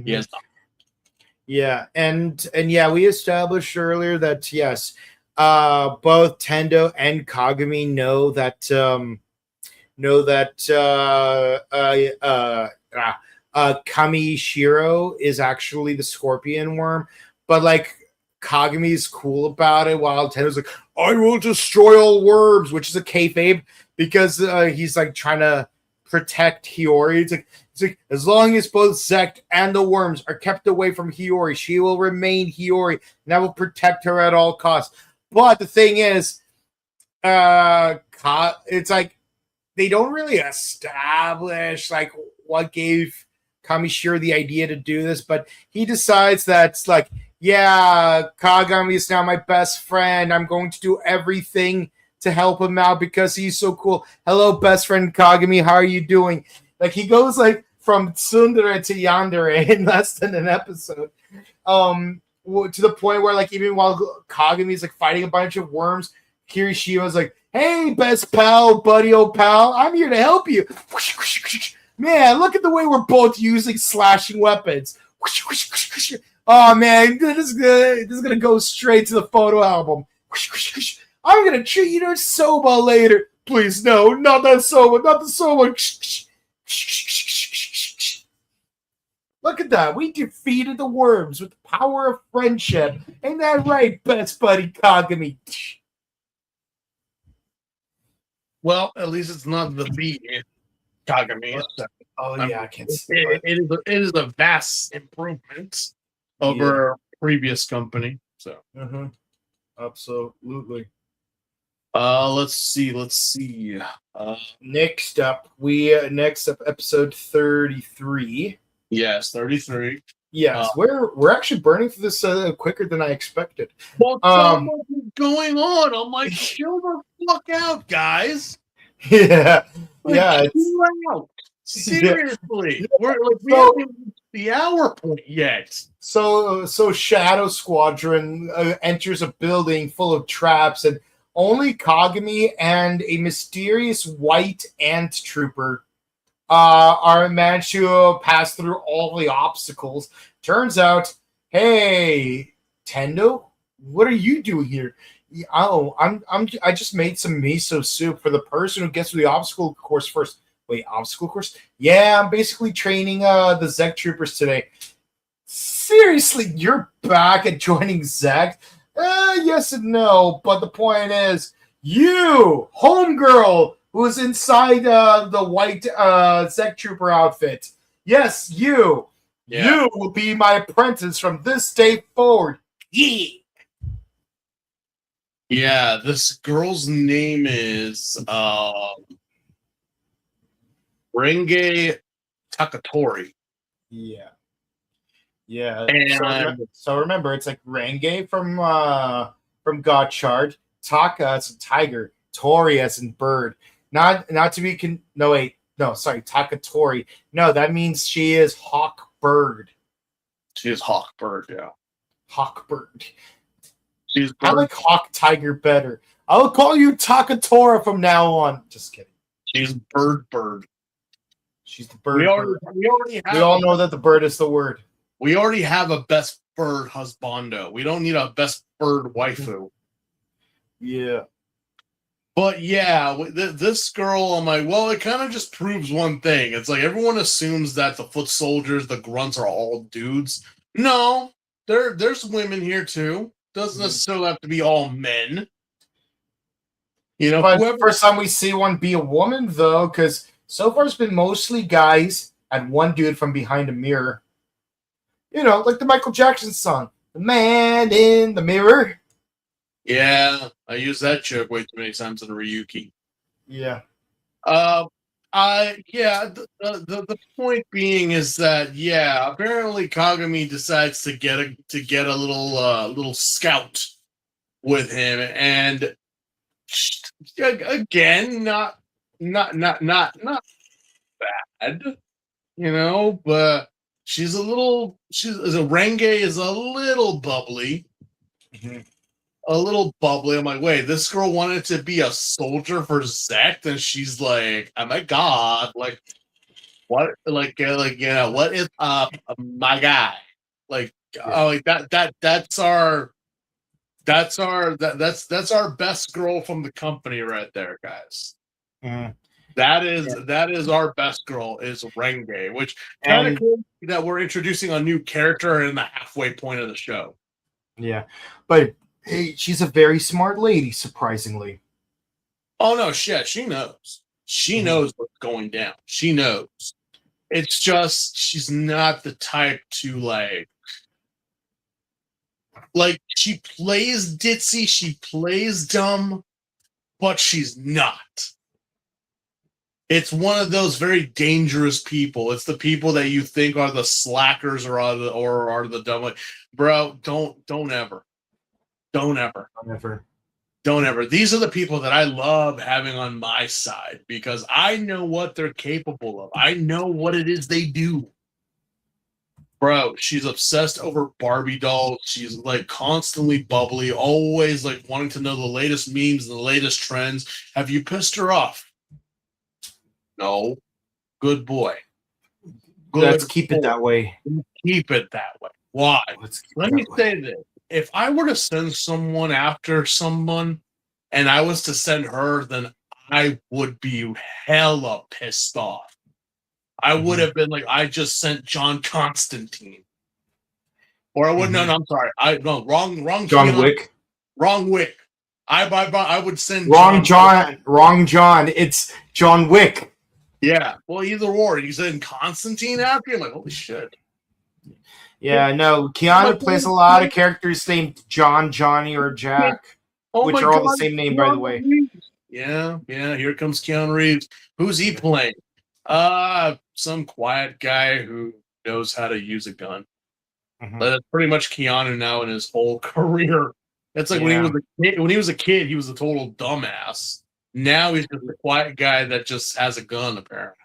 he has not. Yeah, and yeah, we established earlier that yes, both Tendo and Kagami know that Kamishiro is actually the scorpion worm, but like Kagami's cool about it, while Tendo's like, I will destroy all worms, which is a kayfabe because he's like trying to protect Hiyori. It's like as long as both Zect and the worms are kept away from Hiyori, she will remain Hiyori, and I will protect her at all costs. But the thing is, it's like they don't really establish like what gave Kamishiro the idea to do this, but he decides that it's like, yeah, Kagami is now my best friend. I'm going to do everything to help him out because he's so cool. Hello, best friend Kagami. How are you doing? Like he goes like from tsundere to yandere in less than an episode. To the point where like even while Kagami's like fighting a bunch of worms, Kirishima's like, hey, best pal, buddy, old pal, I'm here to help you. Man, look at the way we're both using slashing weapons. Oh man, this is gonna go straight to the photo album. I'm gonna treat you to soba later. Please, no, not that soba, not the soba. Look at that. We defeated the worms with the power of friendship. Ain't that right, best buddy Kagami? Well, at least it's not the beat. Kagami. Oh yeah, I can't see. It is a vast improvement over previous company. So, absolutely. Let's see. Next up, episode 33. Yes, 33. Yes, we're actually burning through this quicker than I expected. Well, so much is going on. I'm like, chill the fuck out, guys. Yeah, Like, chill out. Seriously, we haven't even reached the hour point yet. So Shadow Squadron enters a building full of traps, and only Kagami and a mysterious white ant trooper are managed to pass through all the obstacles. Turns out, hey, Tendo, what are you doing here? Oh, I just made some miso soup for the person who gets through the obstacle course first. Wait, obstacle course? Yeah, I'm basically training the Zek troopers today. Seriously, you're back at joining Zek? Yes and no, but the point is, you, homegirl, who's inside the white Zek trooper outfit. Yes, you. Yeah. You will be my apprentice from this day forward. Yeah. Yeah, this girl's name is Renge Takatori. Yeah. And so remember, it's like Renge from Godchard, Taka as a tiger, Tori as in bird. Not to be Takatori. No, that means she is hawk bird. She is hawk bird, yeah. Hawk bird. She's bird. I like hawk tiger better. I'll call you Takatora from now on. Just kidding. She's bird. She's the bird. We all know that the bird is the word. We already have a best bird husbando. We don't need a best bird waifu. Yeah. But yeah, this girl, I'm like, well, it kind of just proves one thing. It's like everyone assumes that the foot soldiers, the grunts, are all dudes. No, there's women here too. Doesn't necessarily have to be all men. You know, but first time we see one be a woman, though, because so far it's been mostly guys and one dude from behind a mirror. You know, like the Michael Jackson song, "The Man in the Mirror." Yeah, I use that joke way too many times in Ryuki. Yeah. The point being is that apparently Kagami decides to get a little scout with him, and again, not bad, you know, but Renge is a little bubbly. Mm-hmm. A little bubbly. I'm like, wait, this girl wanted to be a soldier for Zek, and she's like, oh my god, like, what, what is up, my guy? Like, that's our best girl from the company right there, guys. Mm-hmm. That is our best girl is Renge, which kind of cool that we're introducing a new character in the halfway point of the show. Yeah, but hey, she's a very smart lady, surprisingly. Oh no, shit, she knows. She knows what's going down. She knows. It's just she's not the type to like she plays ditzy, she plays dumb, but she's not. It's one of those very dangerous people. It's the people that you think are the slackers or are the dumb. Like, bro, don't ever. Don't ever. These are the people that I love having on my side because I know what they're capable of. I know what it is they do. Bro, she's obsessed over Barbie dolls. She's like constantly bubbly, always like wanting to know the latest memes and the latest trends. Have you pissed her off? No. Good boy. Let's keep it that way. Keep it that way. Why? Let me say this. If I were to send someone after someone and I was to send her, then I would be hella pissed off. I would have been like, I just sent John Constantine. Or I would, no, I'm sorry. Wrong John Wick. Wrong Wick. I would send Wrong John. It's John Wick. Yeah. Well, either or. You said Constantine after. I'm like, holy shit. Yeah, no. Keanu plays a lot of characters named John, Johnny, or Jack, Oh which my are all the god, same name, by the Keanu way. Reeves. Yeah, yeah. Here comes Keanu Reeves. Who's he playing? Some quiet guy who knows how to use a gun. Mhm. That's pretty much Keanu now in his whole career. It's like Yeah. when he was a kid, he was a total dumbass. Now he's just a quiet guy that just has a gun, apparently.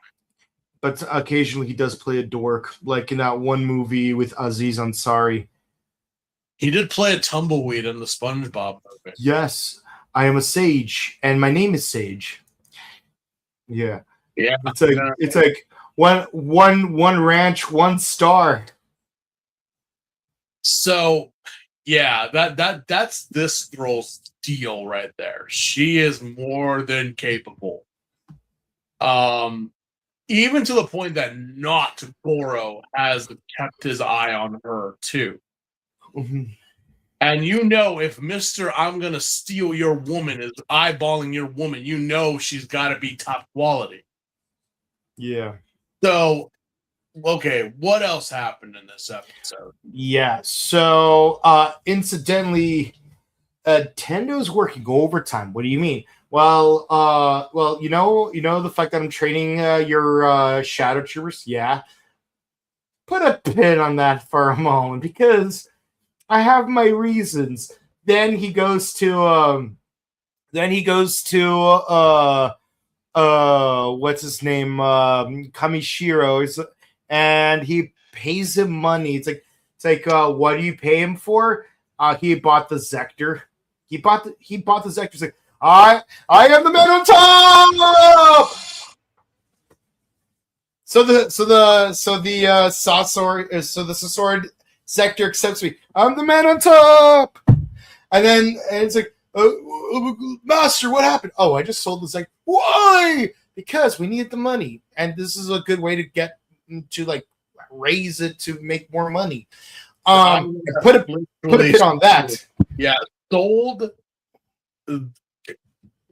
But occasionally he does play a dork, like in that one movie with Aziz Ansari. He did play a tumbleweed in the SpongeBob movie. Yes, I am a sage, and my name is Sage. Yeah, Yeah, it's like one ranch, one star. so yeah, that's this girl's deal right there. She is more than capable. Um, even to the point that not Goro has kept his eye on her too. Mhm. And you know, if Mr. I'm gonna steal your woman is eyeballing your woman, you know she's gotta be top quality. Yeah. So, okay, what else happened in this episode? Yeah. So, incidentally, Tendo's working overtime. What do you mean? Well, you know the fact that I'm training your shadow troopers. Yeah. Put a pin on that for a moment because I have my reasons. Then he goes to what's his name, Kamishiro, and he pays him money. It's like what do you pay him for? He bought the Zector. He bought the Zector. He's like, I am the man on top. So the Sasor Zector accepts me. I'm the man on top. And it's like, Master, what happened? Oh, I just sold this. Like, why? Because we needed the money, and this is a good way to get to like raise it to make more money. Put a pin on that. Yeah, sold.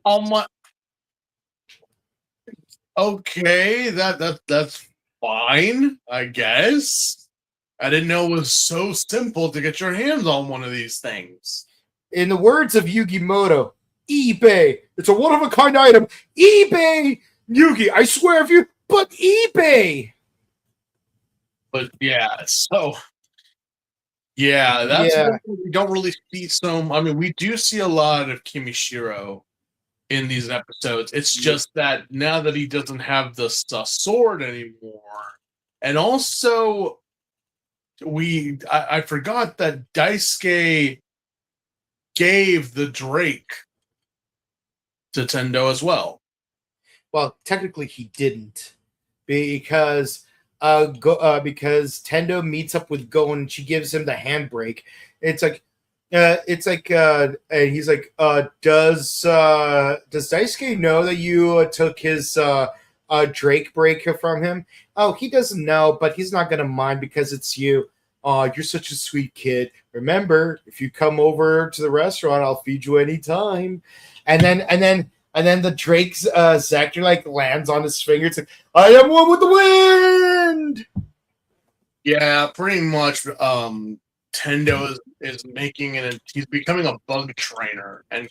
My okay, that's fine, I guess. I didn't know it was so simple to get your hands on one of these things. In the words of Yugi Moto, eBay. It's a one of a kind item. eBay, Yugi. I swear if you, but eBay. But yeah, so yeah, that's Yeah. what we don't really see. I mean, we do see a lot of Kimishiro in these episodes. It's just that now that he doesn't have the sword anymore, and also I forgot that Daisuke gave the Drake to Tendo as well. Well, technically he didn't, because because Tendo meets up with Gon and she gives him the handbrake. And he's like, does Daisuke know that you took his Drake break from him? Oh, he doesn't know, but he's not gonna mind because it's you. Oh, you're such a sweet kid. Remember, if you come over to the restaurant, I'll feed you anytime. And then the Drake's Zector like lands on his finger. It's like, I am one with the wind. Yeah, pretty much. Tendo is making he's becoming a bug trainer and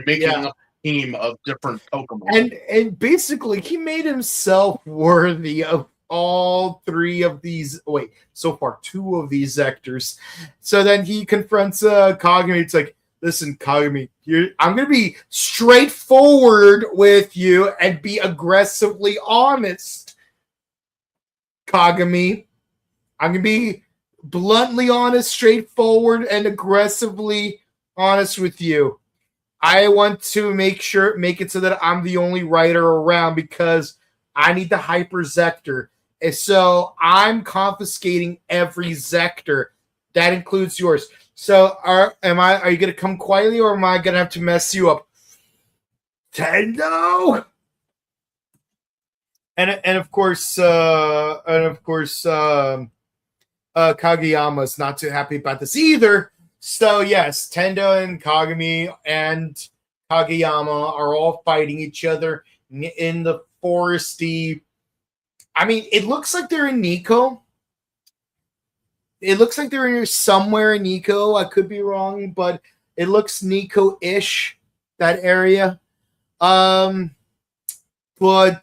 making a team of different Pokemon. And basically he made himself worthy of all three of these. Wait, so far two of these Zectors. So then he confronts Kagami. It's like, listen, Kagami, I'm going to be straightforward with you and be aggressively honest. Kagami, I'm going to be bluntly honest, straightforward, and aggressively honest with you. I want to make it so that I'm the only writer around because I need the Hyper Zector. And so I'm confiscating every Zector. That includes yours. So are you gonna come quietly or am I gonna have to mess you up? Tendo? And of course Kageyama's not too happy about this either. So yes, Tendo and Kagami and Kageyama are all fighting each other in the foresty I mean, it looks like they're in Nico. It looks like they're somewhere in Nico. I could be wrong, but it looks Nico-ish, that area. But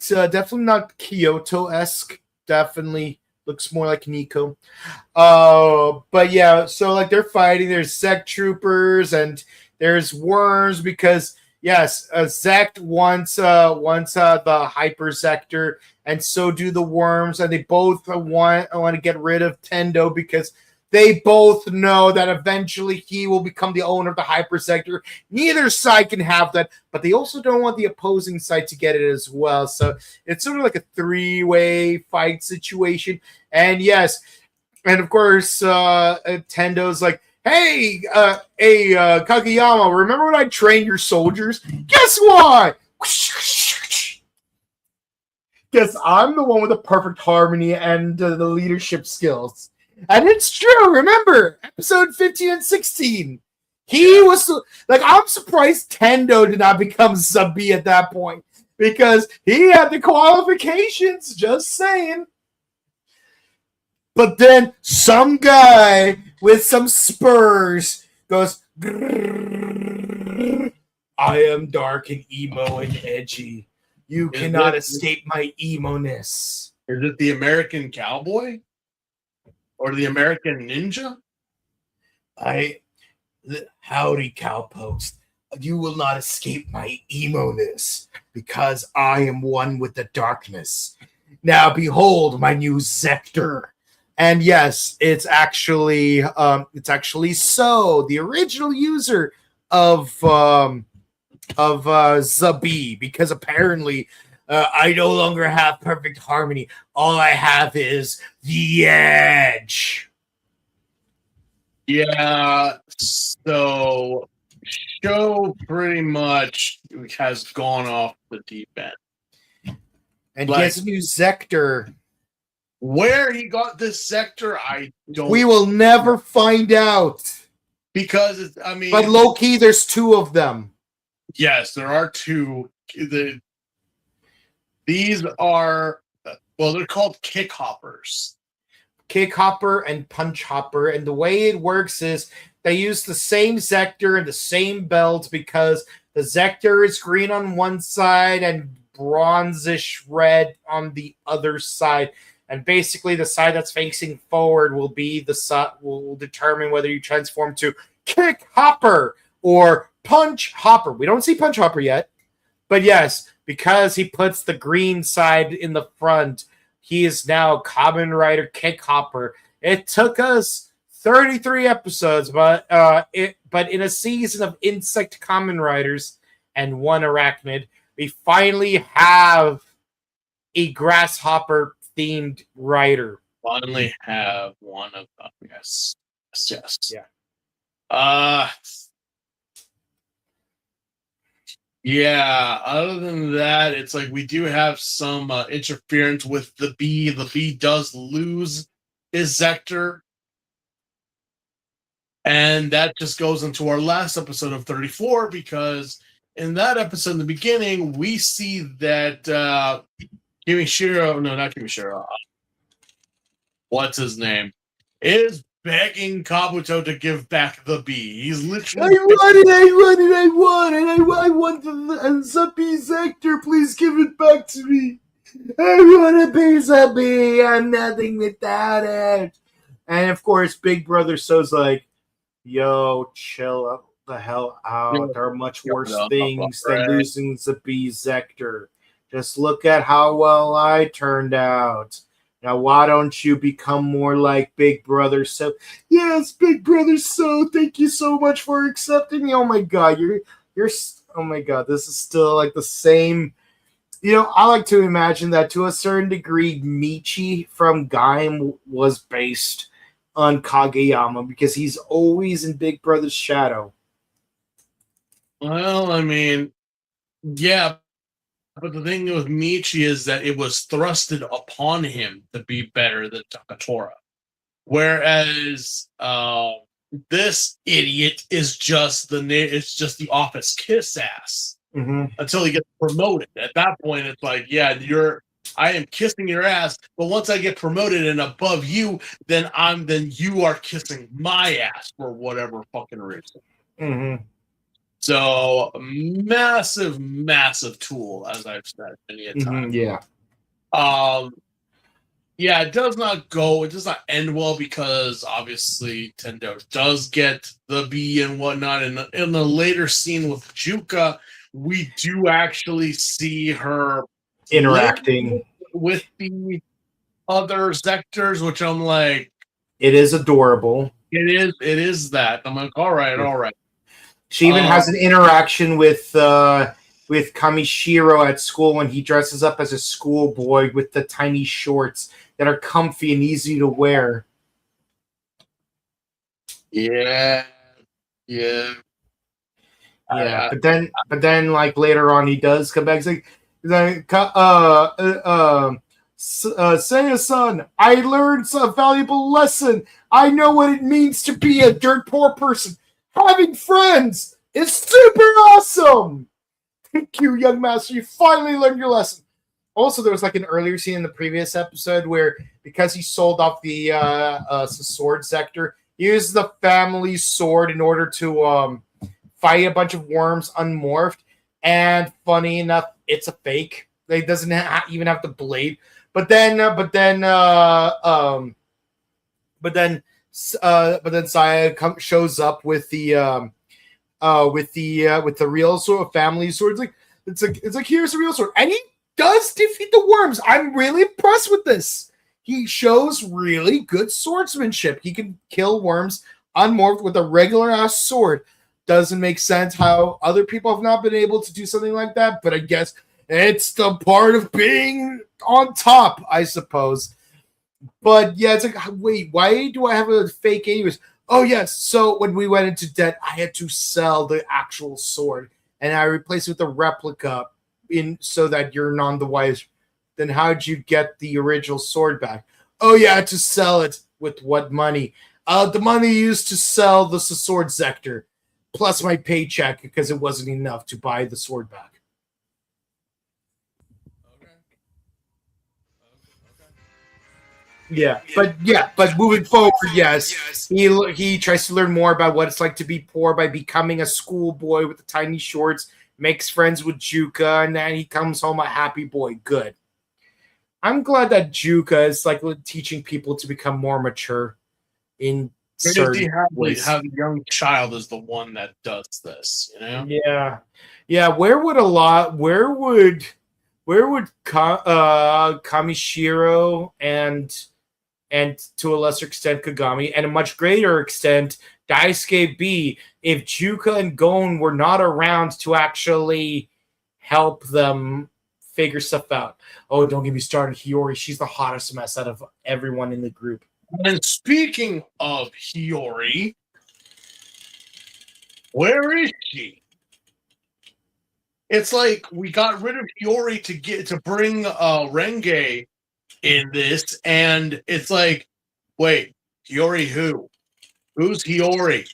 definitely not Kyoto-esque. Definitely looks more like Nico. But yeah, so like they're fighting. There's Zect troopers and there's worms because yes, Zect wants the Hyper Sector, and so do the worms, and they both want to get rid of Tendo because they both know that eventually he will become the owner of the Hyper Sector. Neither side can have that, but they also don't want the opposing side to get it as well. So it's sort of like a three-way fight situation. And yes, and of course, Tendo's like, hey, Kageyama, remember when I trained your soldiers? Guess what? Guess I'm the one with the perfect harmony and the leadership skills. And it's true. Remember, episode 15 and 16. He was like, I'm surprised Tendo did not become sub B at that point because he had the qualifications. Just saying. But then some guy with some spurs goes, I am dark and emo and edgy. You cannot escape my emo-ness. Is it the American Cowboy? Or the American Ninja? Howdy, cowpost. You will not escape my emo-ness because I am one with the darkness. Now behold my new Zector. And yes, it's actually so the original user of Zabi, because apparently I no longer have perfect harmony. All I have is the edge. Yeah, so show pretty much has gone off the deep end. And like, he has a new Zector. Where he got this Zector, I don't. We will never find out. Because, but low-key, there's two of them. Yes, there are two. These are, well, they're called kick hoppers. Kick hopper and punch hopper. And the way it works is they use the same Zector and the same belt because the Zector is green on one side and bronzish red on the other side. And basically, the side that's facing forward will be will determine whether you transform to kick hopper or punch hopper. We don't see punch hopper yet, but yes, because he puts the green side in the front, he is now Kamen Rider Kick Hopper. It took us 33 episodes, but in a season of insect Kamen Riders and one arachnid, we finally have a grasshopper themed rider. Finally have one of them. Yes. Yeah. Yeah, other than that, it's like we do have some interference with the B. The B does lose his Zector. And that just goes into our last episode of 34, because in that episode in the beginning, we see that Kimishiro, what's his name, is begging Kabuto to give back the B. He's literally, I want the Zabi Zector. Please give it back to me. I want a piece of B. I'm nothing without it. And of course, Big Brother So's like, yo, chill the hell out. There are much worse things than losing Zabi Zector. Just look at how well I turned out. Now, why don't you become more like Big Brother So? Yes, Big Brother So, thank you so much for accepting me. Oh my God, you're oh my God, this is still like the same. You know, I like to imagine that to a certain degree, Michi from Gaim was based on Kageyama because he's always in Big Brother's shadow. Well, I mean, yeah. But the thing with Michi is that it was thrusted upon him to be better than Takatora. Whereas this idiot is just the office kiss ass until he gets promoted. At that point, it's like, yeah, you're I am kissing your ass, but once I get promoted and above you, then you are kissing my ass for whatever fucking reason. Mm-hmm. So massive, massive tool, as I've said many a time. Yeah. Yeah, it does not end well because obviously Tendo does get the B and whatnot. And in the later scene with Juka, we do actually see her Interacting with the other sectors, which I'm like, it is adorable. It is that. I'm like, all right. She even has an interaction with Kamishiro at school when he dresses up as a schoolboy with the tiny shorts that are comfy and easy to wear. Yeah. But then, like later on, he does come back. He's like, Seiya-san, I learned a valuable lesson. I know what it means to be a dirt poor person. Having friends is super awesome. Thank you, young master. You finally learned your lesson. Also, there was like an earlier scene in the previous episode where, because he sold off the sword sector, he used the family sword in order to fight a bunch of worms unmorphed. And funny enough, it's a fake. It doesn't even have the blade. But then Saya shows up with the real sort of family sword. It's like here's the real sword, and he does defeat the worms. I'm really impressed with this. He shows really good swordsmanship. He can kill worms unmorphed with a regular ass sword. Doesn't make sense how other people have not been able to do something like that, but I guess it's the part of being on top, I suppose. But yeah, it's like, wait, why do I have a fake anyways? Oh yes, so when we went into debt, I had to sell the actual sword, and I replaced it with a replica so that you're none the wiser. Then how'd you get the original sword back? Oh yeah, I had to sell it. With what money? The money used to sell the sword sector, plus my paycheck, because it wasn't enough to buy the sword back. Yeah, but moving forward, yes, he tries to learn more about what it's like to be poor by becoming a schoolboy with the tiny shorts, makes friends with Juka, and then he comes home a happy boy. Good. I'm glad that Juka is like teaching people to become more mature in certain ways. How the young child is the one that does this, you know? Yeah. Where would Kamishiro and to a lesser extent Kagami, and a much greater extent Daisuke be if Juka and Gon were not around to actually help them figure stuff out? Oh, don't get me started, Hiyori. She's the hottest mess out of everyone in the group. And speaking of Hiyori, where is she? It's like we got rid of Hiyori to bring Renge in this, and it's like, wait, Hiyori who? Who's Hiyori?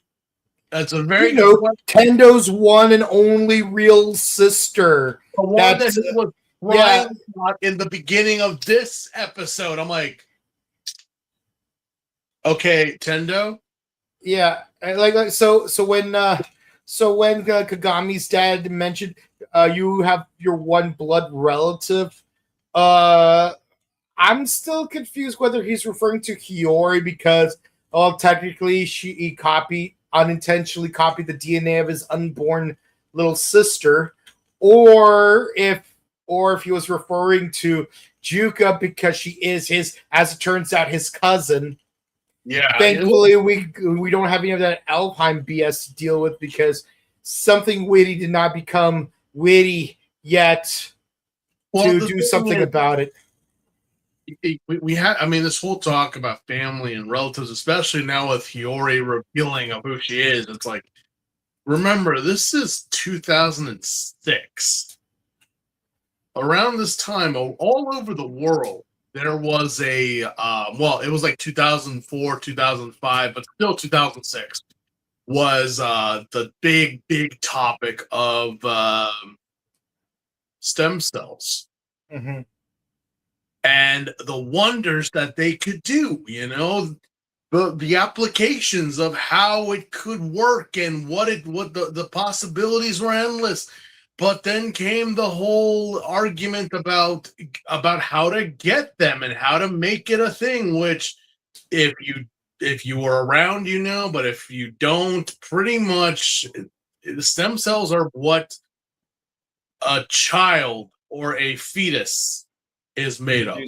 That's a very Tendo's one and only real sister. The one that was Brian in the beginning of this episode. I'm like, okay, Tendo. Yeah, so when Kagami's dad mentioned you have your one blood relative, I'm still confused whether he's referring to Hiyori because, technically he unintentionally copied the DNA of his unborn little sister, or if he was referring to Juka because she is his, as it turns out, his cousin. Yeah. Thankfully, we don't have any of that Alpine BS to deal with because something witty did not become witty yet to do something about it. We had, this whole talk about family and relatives, especially now with Hiyori revealing of who she is. It's like, remember, this is 2006. Around this time, all over the world, there was it was like 2004, 2005, but still 2006 was the big topic of stem cells. Mm-hmm. and the wonders that they could do, you know, the applications of how it could work and what the possibilities were endless. But then came the whole argument about how to get them and how to make it a thing, which if you were around, you know, but if you don't, pretty much the stem cells are what a child or a fetus is made of.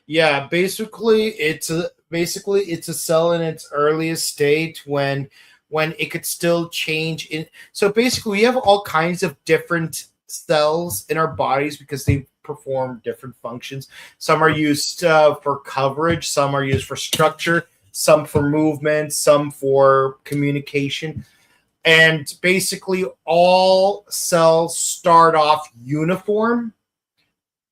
Yeah, basically it's a cell in its earliest state when it could still change in. So basically we have all kinds of different cells in our bodies because they perform different functions. Some are used for coverage, some are used for structure, some for movement, some for communication. And basically all cells start off uniform,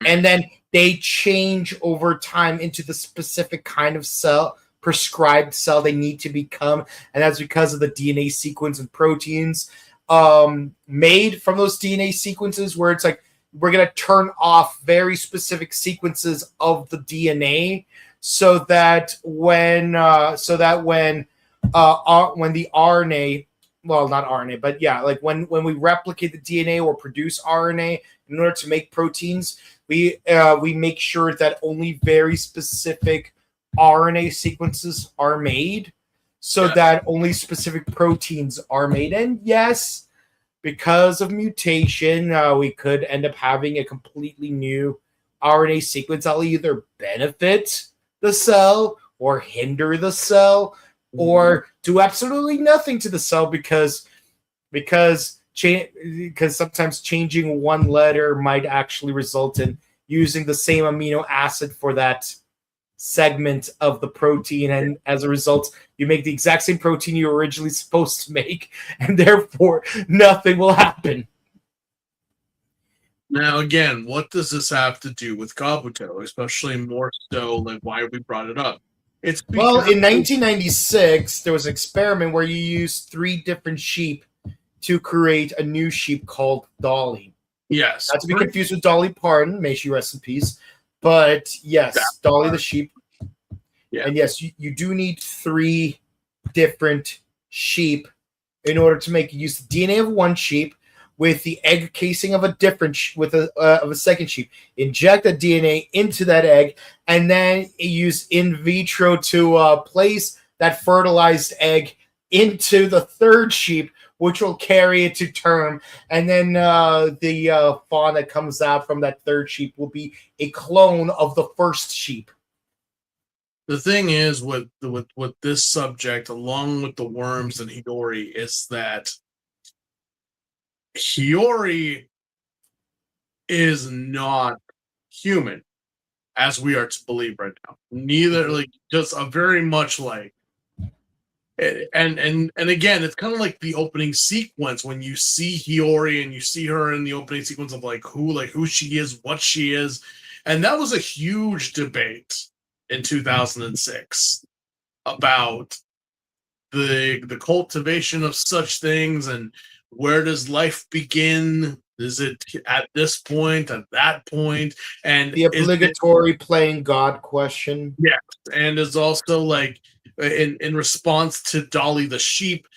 and then they change over time into the specific kind of cell, prescribed cell they need to become. And that's because of the DNA sequence and proteins made from those DNA sequences, where it's like we're going to turn off very specific sequences of the DNA so that when the RNA, well, not RNA, but yeah, like when we replicate the DNA or produce RNA in order to make proteins, we make sure that only very specific RNA sequences are made, so that only specific proteins are made. And yes, because of mutation, we could end up having a completely new RNA sequence that'll either benefit the cell or hinder the cell or do absolutely nothing to the cell because sometimes changing one letter might actually result in using the same amino acid for that segment of the protein, and as a result you make the exact same protein you were originally supposed to make, and therefore nothing will happen. Now again, what does this have to do with Kabuto, especially more so like why we brought it up? It's well, in 1996 there was an experiment where you used 3 different sheep to create a new sheep called Dolly. Yes. Not to be confused with Dolly Parton, may she rest in peace. But yes, Dolly the sheep. Yeah. And yes, you do need 3 different sheep in order to make use the DNA of one sheep with the egg casing of a different of a second sheep. Inject the DNA into that egg, and then use in vitro to place that fertilized egg into the third sheep, which will carry it to term, and then the fawn that comes out from that third sheep will be a clone of the first sheep. The thing is with this subject, along with the worms and Hiyori, is that Hiyori is not human, as we are to believe right now. Neither, like, just a very much like. And again, it's kind of like the opening sequence when you see Hiyori and you see her in the opening sequence of like who she is, what she is, and that was a huge debate in 2006 about the cultivation of such things and where does life begin? Is it at this point, at that point? And the obligatory playing God question. Yes, and is also like in response to Dolly the sheep,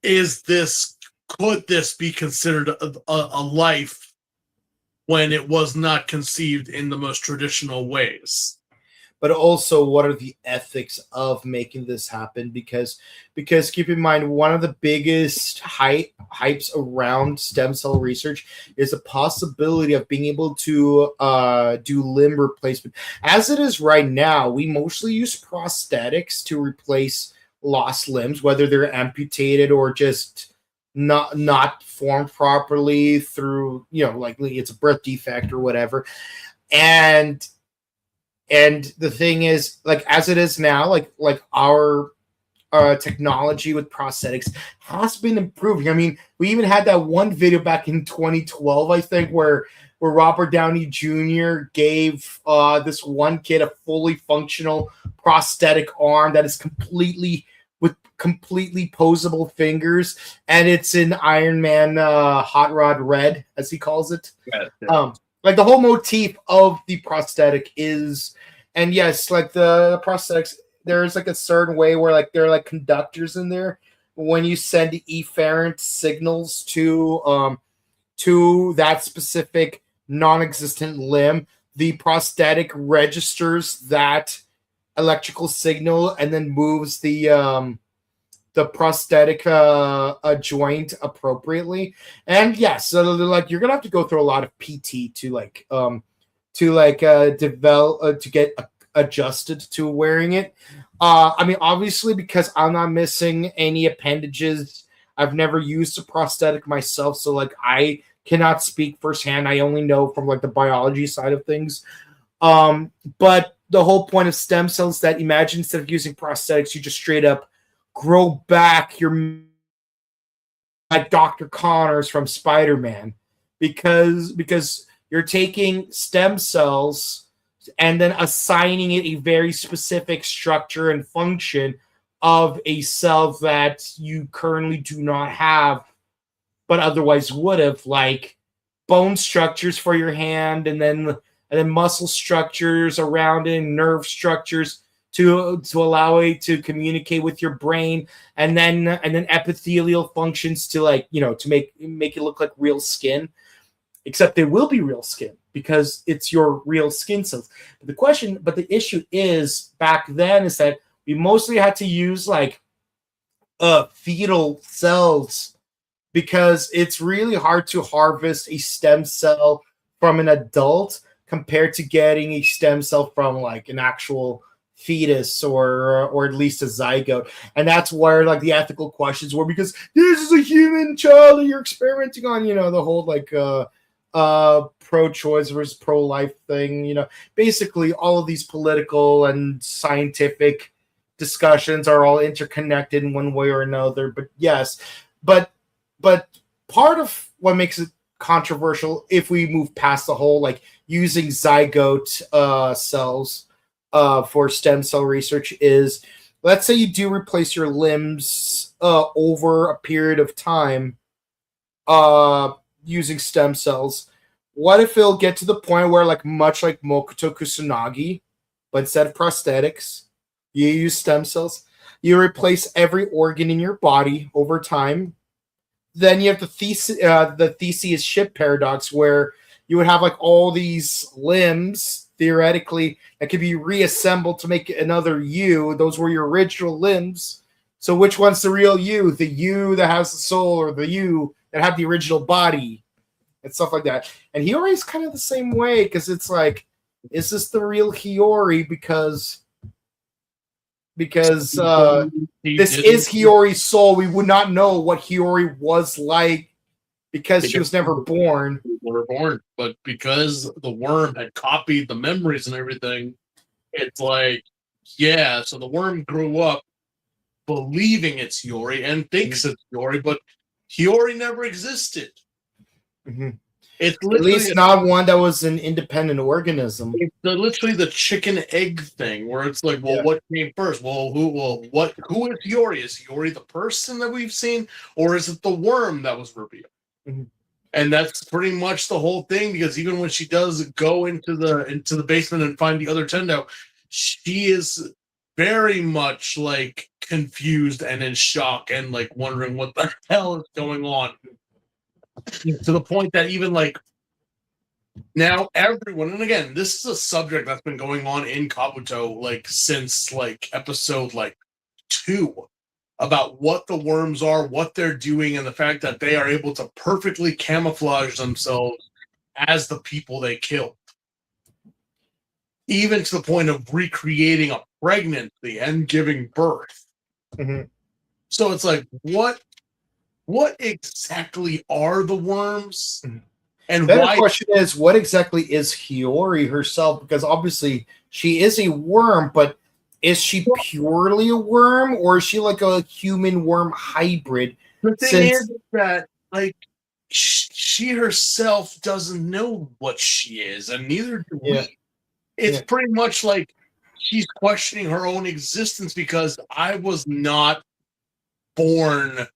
could this be considered a life when it was not conceived in the most traditional ways? But also, what are the ethics of making this happen? Because keep in mind, one of the biggest hypes around stem cell research is the possibility of being able to do limb replacement. As it is right now, we mostly use prosthetics to replace lost limbs, whether they're amputated or just not formed properly through, like it's a birth defect or whatever. And the thing is, like, as it is now, like our technology with prosthetics has been improving. I mean, we even had that one video back in 2012, I think, where Robert Downey Jr. gave this one kid a fully functional prosthetic arm that is completely posable fingers, and it's in Iron Man Hot Rod Red, as he calls it. Yeah. like the whole motif of the prosthetic is, and yes, like the prosthetics, there's like a certain way where like there are like conductors in there. When you send efferent signals to that specific non-existent limb, the prosthetic registers that electrical signal and then moves the prosthetic joint appropriately. And yes, so like you're gonna have to go through a lot of PT to like develop to get adjusted to wearing it. I mean, obviously, because I'm not missing any appendages, I've never used a prosthetic myself, so like I cannot speak firsthand. I only know from like the biology side of things. But the whole point of stem cells, that imagine instead of using prosthetics, you just straight up grow back your, like Dr. Connors from Spider-Man, because you're taking stem cells and then assigning it a very specific structure and function of a cell that you currently do not have but otherwise would have, like bone structures for your hand, and then muscle structures around it, and nerve structures to allow it to communicate with your brain, and then epithelial functions to, like, you know, to make it look like real skin, except they will be real skin because it's your real skin cells. But the issue is, back then, is that we mostly had to use like fetal cells, because it's really hard to harvest a stem cell from an adult compared to getting a stem cell from like an actual fetus or at least a zygote. And that's where like the ethical questions were, because this is a human child that you're experimenting on, you know, the whole like pro-choice versus pro-life thing, you know. Basically all of these political and scientific discussions are all interconnected in one way or another. But yes, but part of what makes it controversial, if we move past the whole like using zygote cells for stem cell research, is, let's say you do replace your limbs over a period of time using stem cells. What if it'll get to the point where, like, much like Mokoto Kusanagi, but instead of prosthetics, you use stem cells, you replace every organ in your body over time. Then you have the Theseus ship paradox, where you would have like all these limbs theoretically that could be reassembled to make another you. Those were your original limbs. So which one's the real you? The you that has the soul, or the you that had the original body, and stuff like that. And Hiyori's kind of the same way, because it's like, is this the real Hiyori? Because this is Hiyori's soul. We would not know what Hiyori was like because she was never born. Never born, but because the worm had copied the memories and everything, it's like, yeah. So the worm grew up believing it's Hiyori and thinks it's Hiyori, but Hiyori never existed. Mm-hmm. It's at least not one that was an independent organism. It's literally the chicken egg thing, where it's like, well, what came first? Well, who is Hiyori? Is Hiyori the person that we've seen, or is it the worm that was revealed? Mm-hmm. And that's pretty much the whole thing, because even when she does go into the basement and find the other Tendo, she is very much like confused and in shock and like wondering what the hell is going on. To the point that even like now everyone, and again, this is a subject that's been going on in Kabuto like since like episode like 2, about what the worms are, what they're doing, and the fact that they are able to perfectly camouflage themselves as the people they killed. Even to the point of recreating a pregnancy and giving birth. Mm-hmm. So it's like, what exactly are the worms? Mm-hmm. And the why? Question is, what exactly is Hiyori herself? Because obviously she is a worm, but is she purely a worm, or is she like a human worm hybrid? The thing is that like she herself doesn't know what she is, and neither do we. It's pretty much like she's questioning her own existence, because I was not born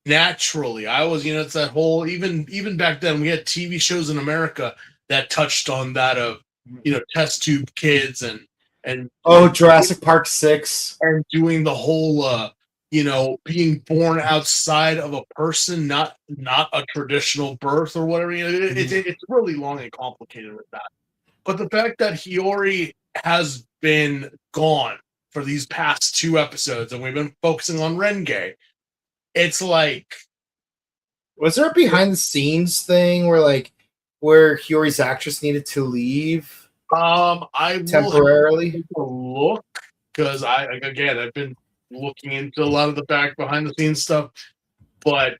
naturally. I was, it's that whole, even back then we had TV shows in America that touched on that of test tube kids and Jurassic Park 6 and doing the whole being born outside of a person, not a traditional birth or whatever. It's really long and complicated with that. But the fact that Hiyori has been gone for these past 2 episodes, and we've been focusing on Renge, it's like, was there a behind the scenes thing where Hiyori's actress needed to leave? I temporarily will take a look, because I've been looking into a lot of the behind the scenes stuff, but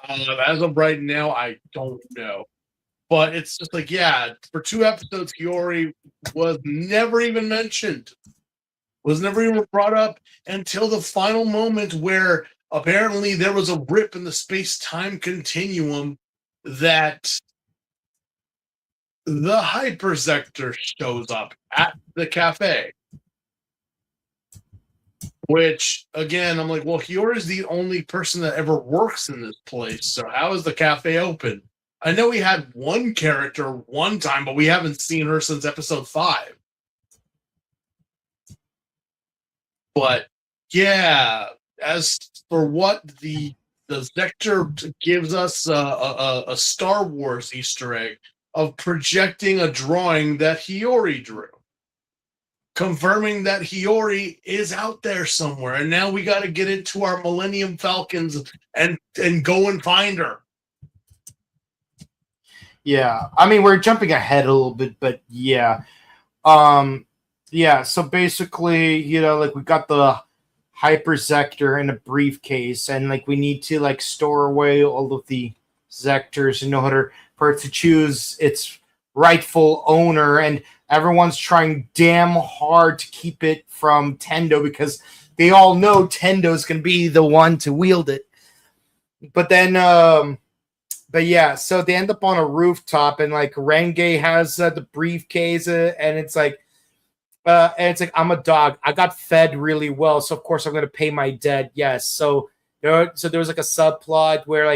as of right now, I don't know. But it's just like, for 2 episodes, Hiyori was never even mentioned, was never even brought up until the final moment where apparently there was a rip in the space-time continuum that the Hypersector shows up at the cafe. Which, again, I'm like, well, Hiyori's the only person that ever works in this place, so how is the cafe open? I know we had one character one time, but we haven't seen her since episode 5. But yeah, as for what the Zector gives us a Star Wars Easter egg of projecting a drawing that Hiyori drew, confirming that Hiyori is out there somewhere, and now we got to get into our Millennium Falcons and go and find her. Yeah, I mean, we're jumping ahead a little bit, but yeah. So basically, we got the Hypersector in a briefcase, and we need to store away all of the Zectors in order for it to choose its rightful owner, and everyone's trying damn hard to keep it from Tendo because they all know Tendo's gonna be the one to wield it. But then so they end up on a rooftop, and Renge has the briefcase, and it's like I'm a dog. I got fed really well, so of course I'm gonna pay my debt. Yes. So there was a subplot where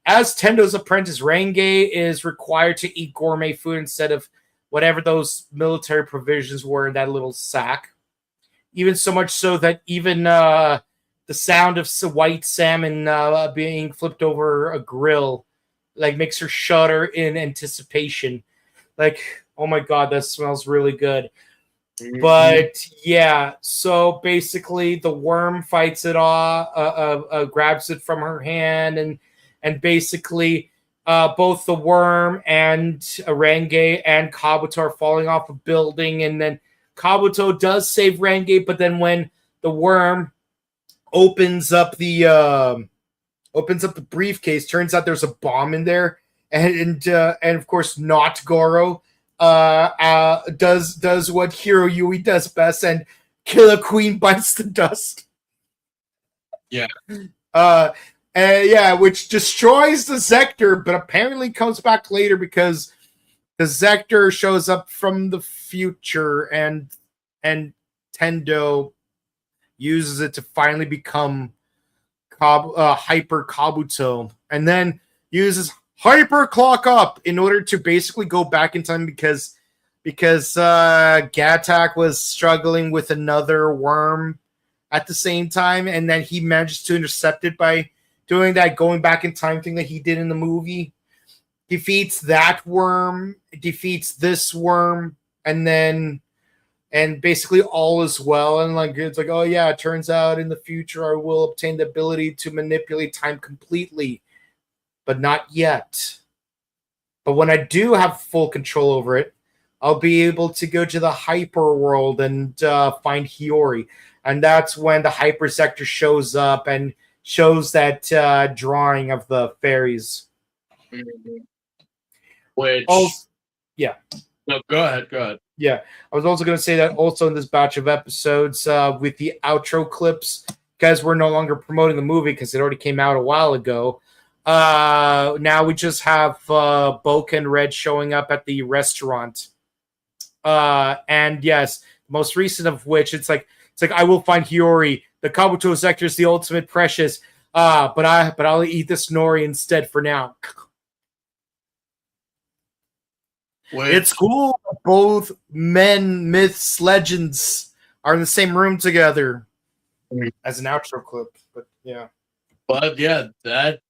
as Tendo's apprentice, Renge is required to eat gourmet food instead of whatever those military provisions were in that little sack. Even so much so that even the sound of white salmon being flipped over a grill makes her shudder in anticipation. Oh my god, that smells really good. Mm-hmm. But yeah, so basically the worm fights it off, grabs it from her hand, and basically both the worm and Renge and Kabuto are falling off a building, and then Kabuto does save Renge, but then when the worm opens up the briefcase, turns out there's a bomb in there, and of course not Goro does what Hiro Yui does best, and Killer Queen bites the dust. Yeah. Which destroys the Zector, but apparently comes back later because the Zector shows up from the future, and Tendo uses it to finally become Hyper Kabuto, and then uses Hyper Clock Up in order to basically go back in time because Gattack was struggling with another worm at the same time, and then he managed to intercept it by doing that going back in time thing that he did in the movie. Defeats that worm, defeats this worm, and basically all is well. And it's oh yeah, it turns out in the future I will obtain the ability to manipulate time completely, but not yet. But when I do have full control over it, I'll be able to go to the hyper world and find Hiyori. And that's when the Hypersector shows up and shows that drawing of the fairies. Which... yeah. No, go ahead. Yeah, I was also going to say that also in this batch of episodes with the outro clips, because we're no longer promoting the movie because it already came out a while ago. Now we just have Boca and Red showing up at the restaurant. And yes, most recent of which it's like I will find Hiyori. The Kabuto Zector is the ultimate precious. But I'll eat this nori instead for now. It's cool. Both men, myths, legends are in the same room together as an outro clip. But yeah. But yeah, that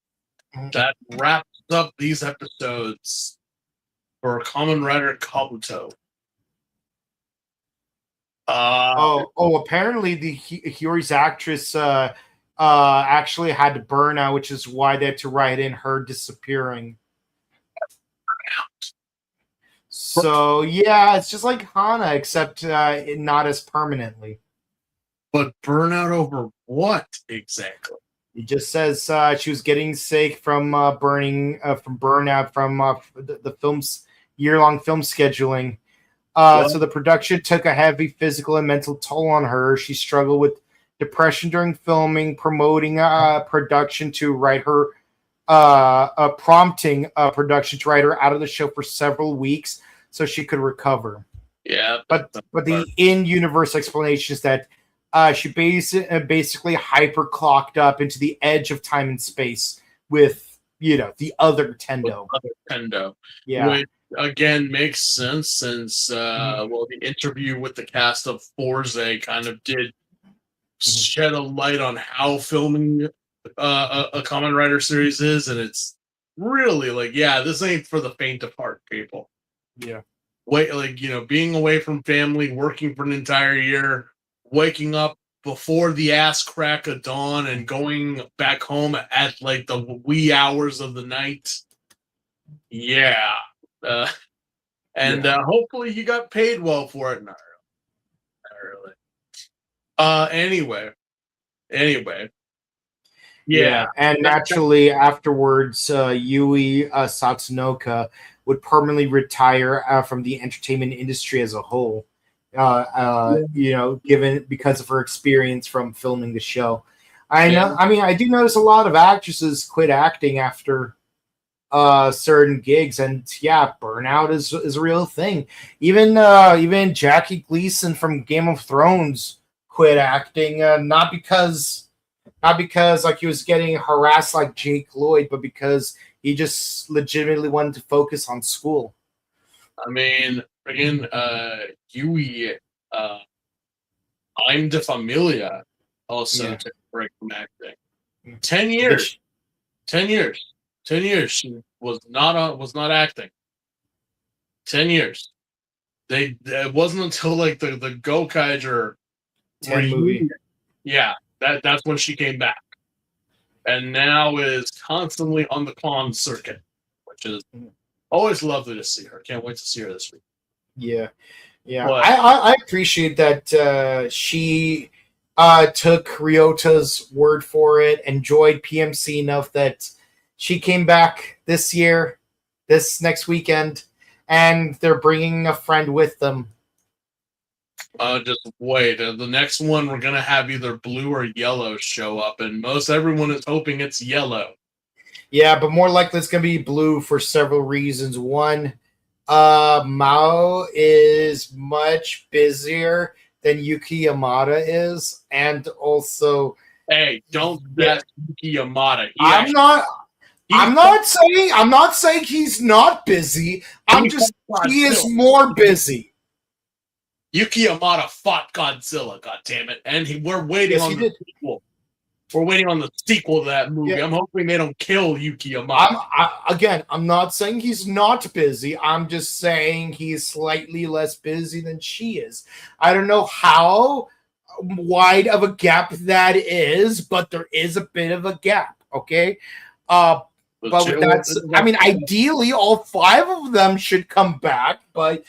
wraps up these episodes for Kamen Rider Kabuto. Apparently the Hiyori's actress actually had to burn out, which is why they had to write in her disappearing. So yeah, it's just like Hana, except not as permanently. But burnout over what exactly? It just says she was getting sick from burnout from the film's year-long film scheduling. So the production took a heavy physical and mental toll on her. She struggled with depression during filming, promoting production to write her, prompting production to write her out of the show for several weeks so she could recover. Yeah, but the in-universe explanation is that she basically hyper clocked up into the edge of time and space with the other Tendo. Yeah. Which again makes sense since the interview with the cast of Forze kind of did shed a light on how filming a Kamen Rider series is, and it's really like, yeah, this ain't for the faint of heart, people. Yeah. Being away from family, working for an entire year, waking up before the ass crack of dawn and going back home at like the wee hours of the night. Yeah. Hopefully you got paid well for it. Not really. Anyway. Yeah. And naturally afterwards, Yui Satsunoka would permanently retire from the entertainment industry as a whole. Given because of her experience from filming the show. I know. I mean, I do notice a lot of actresses quit acting after certain gigs, and yeah, burnout is a real thing. Even Jackie Gleason from Game of Thrones quit acting, not because like he was getting harassed like Jake Lloyd, but because he just legitimately wanted to focus on school. I mean, again, Yui, I'm de Familia also took a break from acting. 10 years. 10 years. 10 years she was not acting. 10 years. It wasn't until like the Gokaiger 10 movie. Yeah, that's when she came back. And now is constantly on the con circuit, which is always lovely to see her. Can't wait to see her this week. Yeah. But I appreciate that she took Ryota's word for it, enjoyed PMC enough that she came back this next weekend, and they're bringing a friend with them. Just wait. The next one, we're going to have either blue or yellow show up, and most everyone is hoping it's yellow. Yeah, but more likely it's going to be blue for several reasons. One, Mao is much busier than Yuki Yamada is, and also... Hey, don't bet Yuki Yamada. I'm not saying he's not busy. I'm just he is more busy. Yuki Yamada fought Godzilla, goddammit. And we're waiting on the sequel. We're waiting on the sequel to that movie. Yeah. I'm hoping they don't kill Yuki Yamada. I'm not saying he's not busy. I'm just saying he's slightly less busy than she is. I don't know how wide of a gap that is, but there is a bit of a gap, okay? But that's, I mean, ideally all 5 of them should come back, but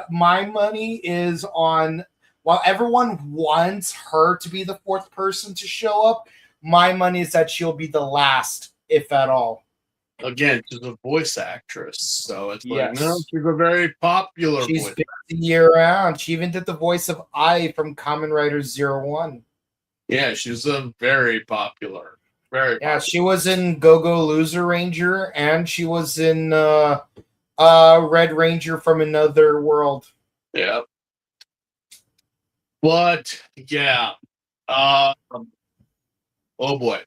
my money is on, while everyone wants her to be the 4th person to show up, my money is that she'll be the last, if at all. Again, she's a voice actress, so it's like, no, she's a very popular voice. She's been year-round. She even did the voice of Ai from Kamen Rider 01. Yeah, she's a very popular. Very popular. She was in Go-Go Loser Ranger, and she was in Red Ranger from Another World. Yeah. But, yeah. Oh, boy.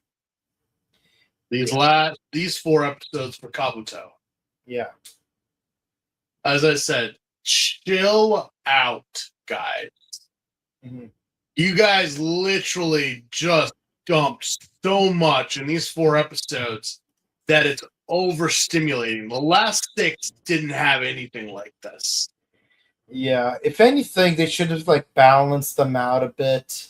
These 4 episodes for Kabuto. Yeah. as I said, chill out, guys. Mhm. You guys literally just dumped so much in these 4 episodes that it's overstimulating. The last 6 didn't have anything like this. Yeah, if anything, they should have like balanced them out a bit.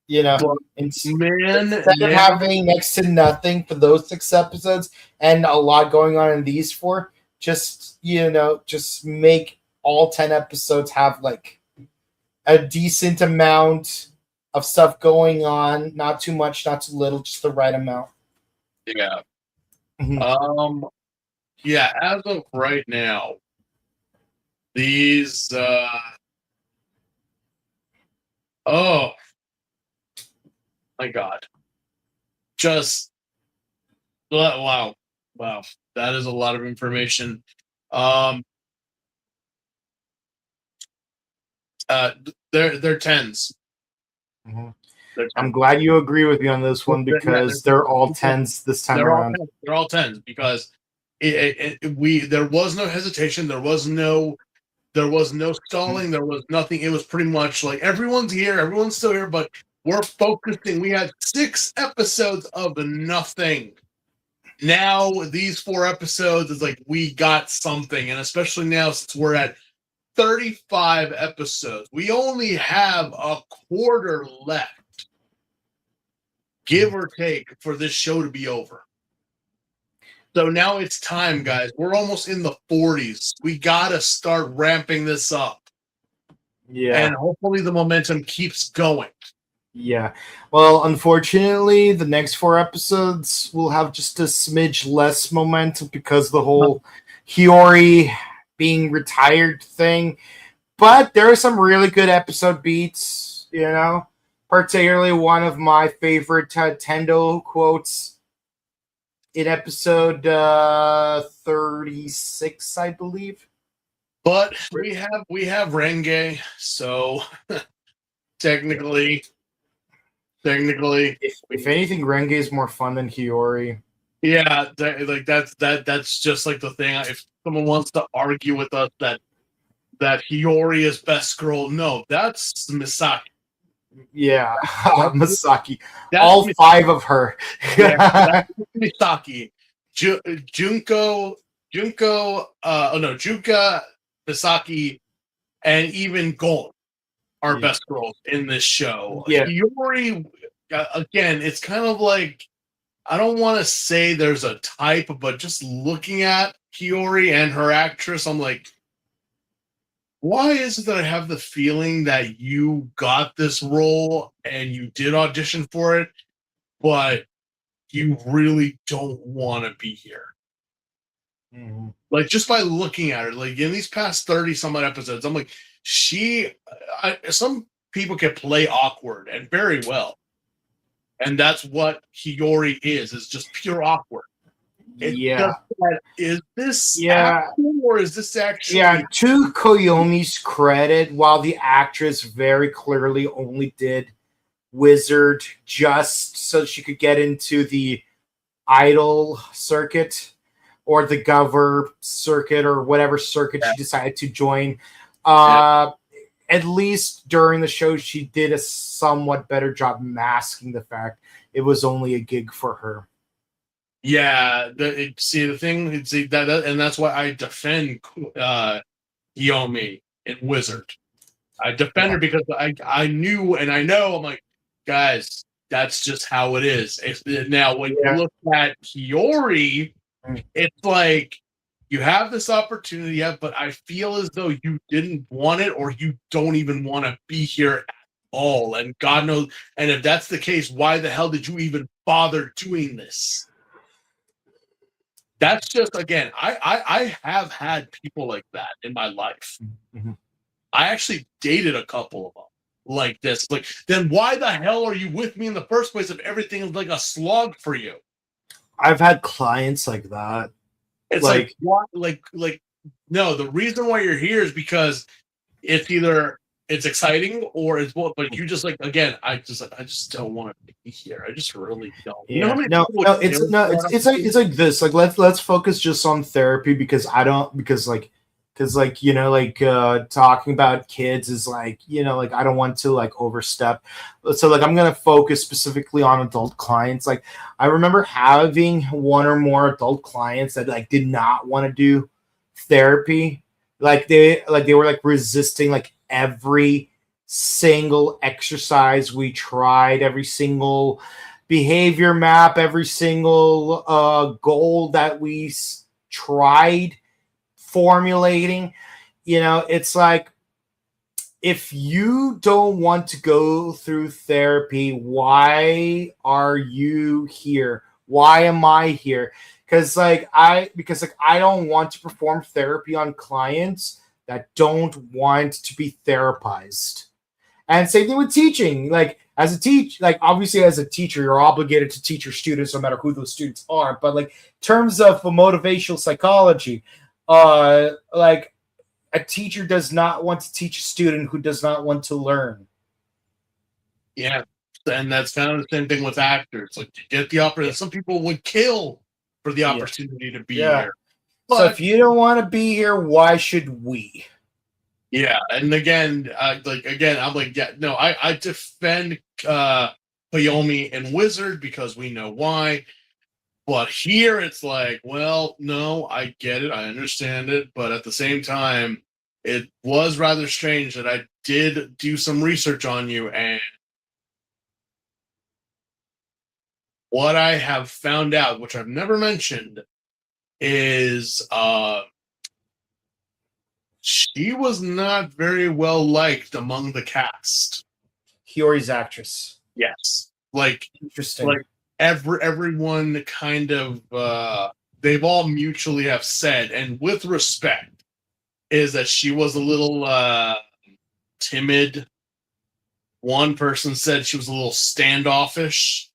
You know, But man, instead of now having next to nothing for those 6 episodes and a lot going on in these 4, just just make all 10 episodes have like a decent amount of stuff going on. Not too much, not too little, just the right amount. yeah. Mhm. Yeah, as of right now, these oh my god. Just wow. Wow. That is a lot of information. Um they're tens. Mhm. They're I'm 10s. glad you agree with me on this one Yeah, because they're all tens this time they're all around. 10s. They're all 10s because there was no hesitation, there was no stalling, there was nothing. It was pretty much like everyone's here, everyone's still here, but we're focusing. We had 6 episodes of nothing. Now these 4 episodes is like we got something, and especially now since we're at 35 episodes, we only have a quarter left, give or take, for this show to be over. So now it's time, guys. We're almost in the 40s. We gotta start ramping this up. Yeah. And hopefully the momentum keeps going. Yeah. Well, unfortunately, the next 4 episodes will have just a smidge less momentum because the whole Hiyori being retired thing. But there are some really good episode beats, particularly one of my favorite Tendo quotes in episode 36, I believe. But we have Renge, so technically, If anything, Renge is more fun than Hiyori. yeah, that's just like the thing. If someone wants to argue with us that Hiyori is best girl, no, that's Misaki. Yeah, Masaki. That's All 5 of her. yeah, that's Misaki. Junko, Juka, Misaki, and even Gon are Yeah. best girls in this show. Yeah. Hiyori, again, it's kind of like, I don't want to say there's a type, but just looking at Hiyori and her actress, I'm like, why is it that I have the feeling that you got this role and you did audition for it, but you really don't want to be here? Mhm. Like, just by looking at her, like in these past 30 some odd episodes, I'm like, some people can play awkward and very well. And that's what Hiyori is just pure awkward. It's Yeah. just that, is this Yeah. acting or is this actually? Yeah, to Koyomi's credit, while the actress very clearly only did Wizard just so she could get into the idol circuit or the Gover circuit or whatever circuit she decided to join, at least during the show, she did a somewhat better job masking the fact it was only a gig for her. Yeah, the thing, and that's why I defend Yomi in Wizard. I defend her because I knew and I know. I'm like, guys, that's just how it is. Now, when you look at Hiyori, it's like you have this opportunity, but I feel as though you didn't want it or you don't even want to be here at all. And God knows, and if that's the case, why the hell did you even bother doing this? That's just, again, I have had people like that in my life. Mm-hmm. I actually dated a couple of them like this. Like, then why the hell are you with me in the first place if everything is like a slog for you? I've had clients like that. It's like what? Like no, the reason why you're here is because it's either it's exciting or it's what. But you just like, again, I just don't want to be here. I just really don't. Yeah. You know how many it's like this. Like let's focus just on therapy because because like talking about kids is like like I don't want to like overstep, so like I'm gonna focus specifically on adult clients. Like I remember having one or more adult clients that like did not want to do therapy. They were like resisting like every single exercise we tried, every single behavior map, every single goal that we tried formulating. It's like, if you don't want to go through therapy, why are you here? Why am I here? Because I don't want to perform therapy on clients that don't want to be therapized. And same thing with teaching. Like obviously as a teacher, you're obligated to teach your students no matter who those students are. But like in terms of motivational psychology, like a teacher does not want to teach a student who does not want to learn. Yeah. And that's kind of the same thing with actors. Like to get the opportunity, some people would kill for the opportunity to be here. But, so if you don't want to be here, why should we? Yeah, and again, I'm like, yeah, no, I defend Koyomi and Wizard because we know why. But here it's like, well, no, I get it, I understand it, but at the same time, it was rather strange that I did do some research on you, and what I have found out, which I've never mentioned, is she was not very well liked among the cast. Hiyori's actress. Yes. Like, interesting. Like everyone kind of they've all mutually have said, and with respect, is that she was a little timid. One person said she was a little standoffish,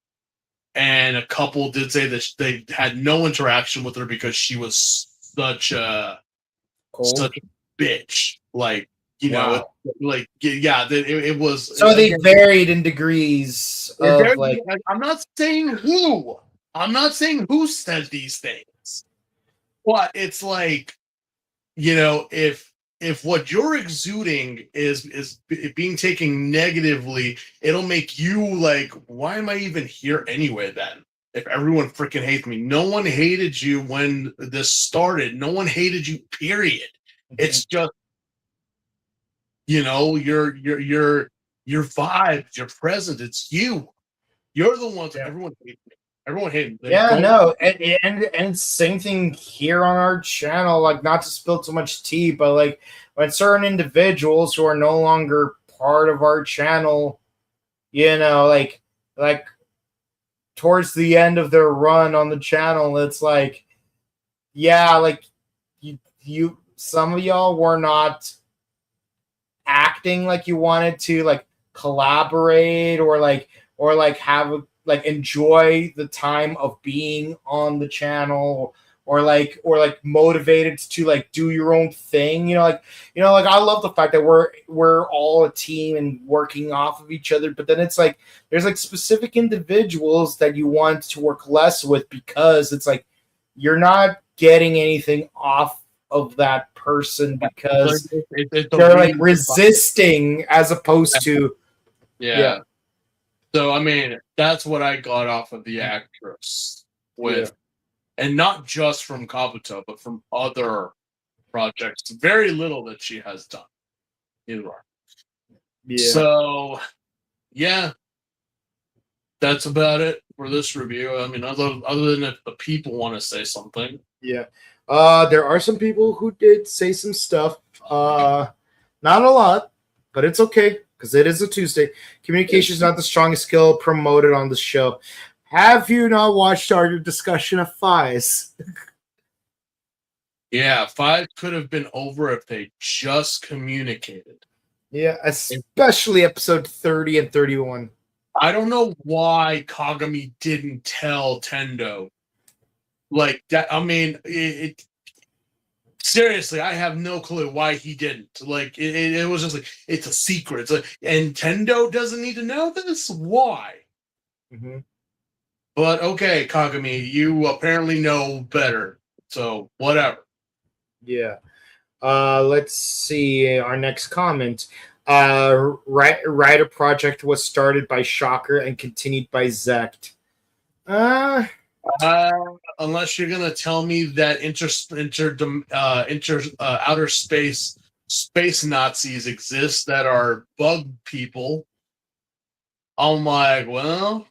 and a couple did say that they had no interaction with her because she was such a bitch. Like, know, like, yeah, it was. So they varied in degrees of like. I'm not saying who. I'm not saying who said these things, but it's like, if what you're exuding is being taken negatively, it'll make you like, why am I even here anyway? Then, if everyone freaking hates me, no one hated you when this started. No one hated you. Period. Mm-hmm. It's just, your vibes, your presence. It's you. You're the ones that everyone hates me. Everyone hates me. Yeah, no, and same thing here on our channel. Like, not to spill too much tea, but like when certain individuals who are no longer part of our channel, like towards the end of their run on the channel, it's like, yeah, like you some of y'all were not acting like you wanted to like collaborate or have a enjoy the time of being on the channel, or motivated to like do your own thing. I love the fact that we're all a team and working off of each other, but then it's like there's like specific individuals that you want to work less with because it's like you're not getting anything off of that person because they're like resisting as opposed to yeah. So, I mean, that's what I got off of the actress with, and not just from Kabuto, but from other projects. Very little that she has done. Either way. Yeah. So, yeah, that's about it for this review. I mean, other than if the people want to say something. Yeah. There are some people who did say some stuff. Not a lot, but it's okay. Because it is a Tuesday. Communication is not the strongest skill promoted on the show. Have you not watched our discussion of Fies? Yeah, Fies could have been over if they just communicated. Yeah, especially episode 30 and 31. I don't know why Kagami didn't tell Tendo. Like that, I mean, seriously, I have no clue why he didn't. Like, it was just like, it's a secret. It's like, and Tendo doesn't need to know this? Why? Mm-hmm. But okay, Kagami, you apparently know better. So, whatever. Yeah. Let's see our next comment. Rider Project was started by Shocker and continued by Zect. Unless you're gonna tell me that outer space Nazis exist that are bug people, I'm like, well,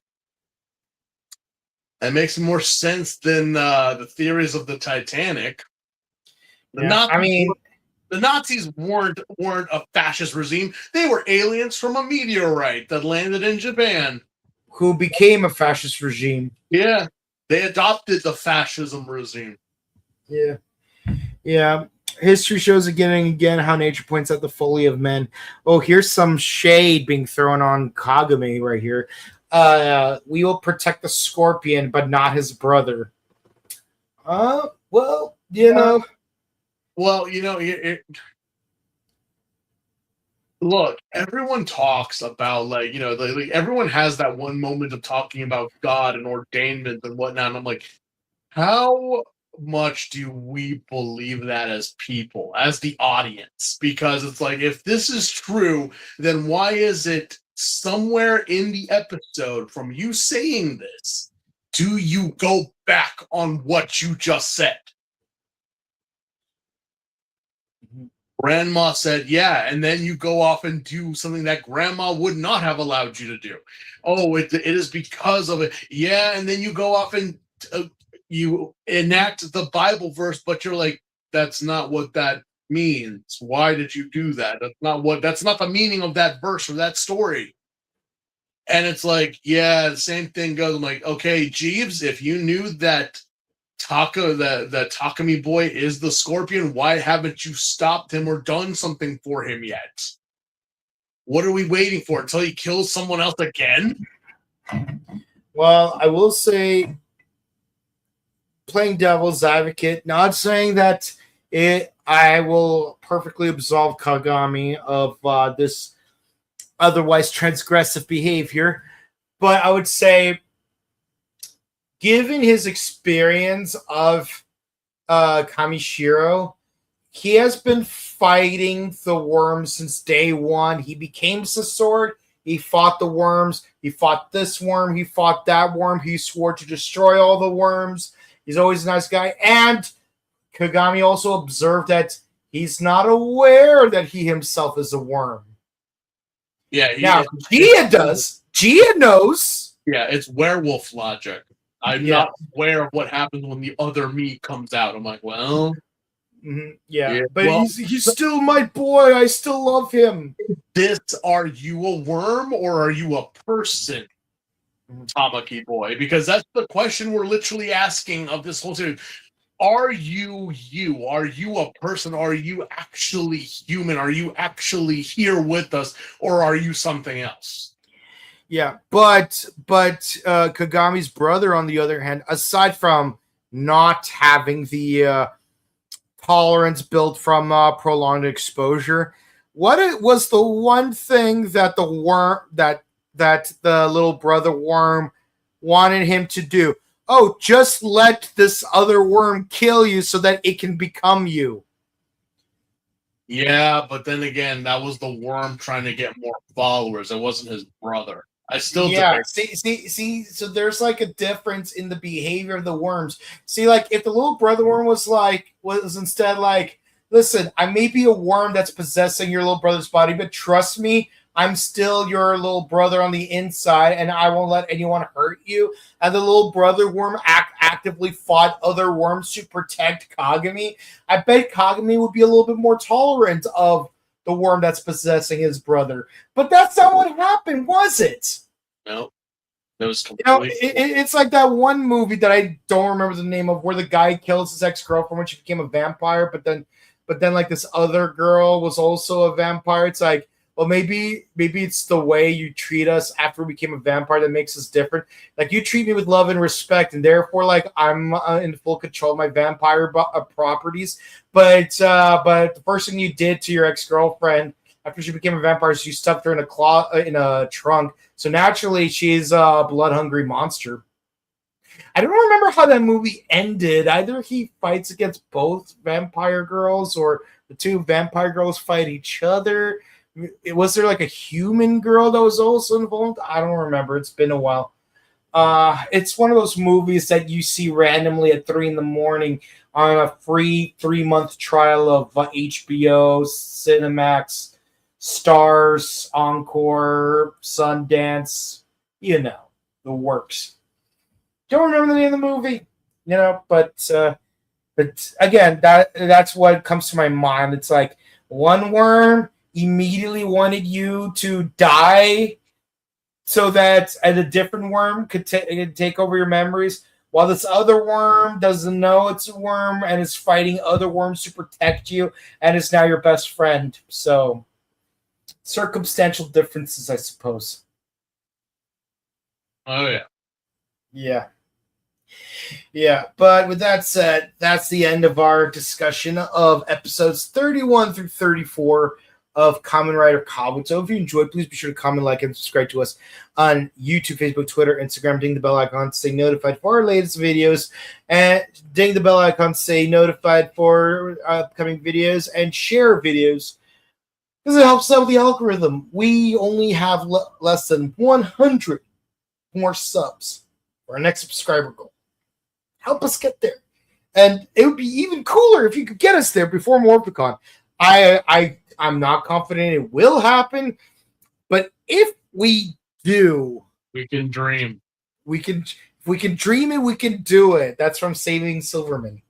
that makes more sense than the theories of the Titanic. The Nazis weren't a fascist regime. They were aliens from a meteorite that landed in Japan, who became a fascist regime. Yeah, they adopted the fascism regime. Yeah. History shows again and again how nature points out the folly of men. Oh, here's some shade being thrown on Kagame right here. We will protect the scorpion, but not his brother. Well, you know. Well, you know, look, everyone talks about like, everyone has that one moment of talking about God and ordainment and whatnot. And I'm like, how much do we believe that as people, as the audience? Because it's like, if this is true, then why is it somewhere in the episode from you saying this, do you go back on what you just said? Grandma said, yeah, and then you go off and do something that grandma would not have allowed you to do. Oh, it is because of it. Yeah, and then you go off and you enact the Bible verse, but you're like, that's not what that means. Why did you do that? That's not the meaning of that verse or that story. And it's like, yeah, the same thing goes. I'm like, okay, Jeeves, if you knew that the Takami boy is the Scorpion, why haven't you stopped him or done something for him yet? What are we waiting for? Until he kills someone else again? Well, I will say, playing devil's advocate, not saying that I will perfectly absolve Kagami of this otherwise transgressive behavior, but I would say, given his experience of Kamishiro, he has been fighting the worms since day one. He became Sword. He fought the worms. He fought this worm. He fought that worm. He swore to destroy all the worms. He's always a nice guy. And Kagami also observed that he's not aware that he himself is a worm. Yeah. Now, Gia does. Gia knows. Yeah, it's werewolf logic. I'm not aware of what happens when the other me comes out. I'm like, well, but he's still my boy. I still love him. Are you a worm or are you a person, Tamaki boy? Because that's the question we're literally asking of this whole series. Are you you? Are you a person? Are you actually human? Are you actually here with us? Or are you something else? Yeah, but Kagami's brother, on the other hand, aside from not having the tolerance built from prolonged exposure, what was the one thing that the worm that the little brother worm wanted him to do? Oh, just let this other worm kill you so that it can become you. Yeah, but then again, that was the worm trying to get more followers. It wasn't his brother. I still see. So there's like a difference in the behavior of the worms. See, like if the little brother worm was instead like, listen, I may be a worm that's possessing your little brother's body, but trust me, I'm still your little brother on the inside, and I won't let anyone hurt you. And the little brother worm actively fought other worms to protect Kagami. I bet Kagami would be a little bit more tolerant of the worm that's possessing his brother. But that's not what happened, was it? No. That was completely... it's like that one movie that I don't remember the name of, where the guy kills his ex-girlfriend when she became a vampire, but then like this other girl was also a vampire. It's like, well, maybe it's the way you treat us after we became a vampire that makes us different. Like, you treat me with love and respect, and therefore, like, I'm in full control of my vampire properties. But the first thing you did to your ex-girlfriend after she became a vampire is you stuffed her in a trunk. So naturally, she's a blood-hungry monster. I don't remember how that movie ended. Either he fights against both vampire girls or the two vampire girls fight each other. Was there like a human girl that was also involved? I don't remember. It's been a while. It's one of those movies that you see randomly at 3 a.m. on a free 3-month trial of HBO, Cinemax, Stars, Encore, Sundance, the works. Don't remember the name of the movie, but again, that's what comes to my mind. It's like one worm immediately wanted you to die so that a different worm could take over your memories, while this other worm doesn't know it's a worm and is fighting other worms to protect you and is now your best friend. So, circumstantial differences, I suppose. Oh, yeah. Yeah. Yeah, but with that said, that's the end of our discussion of episodes 31 through 34 of Kamen Rider Kabuto. If you enjoyed, please be sure to comment, like, and subscribe to us on YouTube, Facebook, Twitter, Instagram. Ding the bell icon to stay notified for our latest videos. And ding the bell icon to stay notified for upcoming videos. And share videos because it helps out with the algorithm. We only have less than 100 more subs for our next subscriber goal. Help us get there. And it would be even cooler if you could get us there before MorphiCon. I'm not confident it will happen, but if we do, we can dream. If we can dream it, we can do it. That's from Saving Silverman.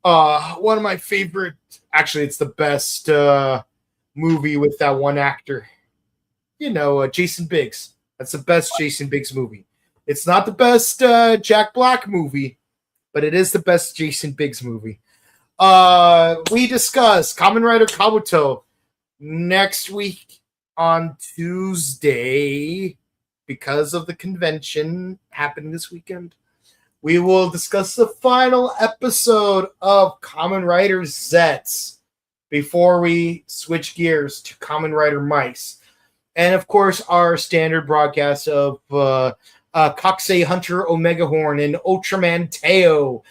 One of my favorite, actually, it's the best movie with that one actor. Jason Biggs. That's the best Jason Biggs movie. It's not the best Jack Black movie, but it is the best Jason Biggs movie. We discuss Kamen Rider Kabuto next week on Tuesday because of the convention happening this weekend. We will discuss the final episode of Kamen Rider Zets before we switch gears to Kamen Rider Mice. And, of course, our standard broadcast of Kokusei Hunter Omega Horn and Ultraman Teo.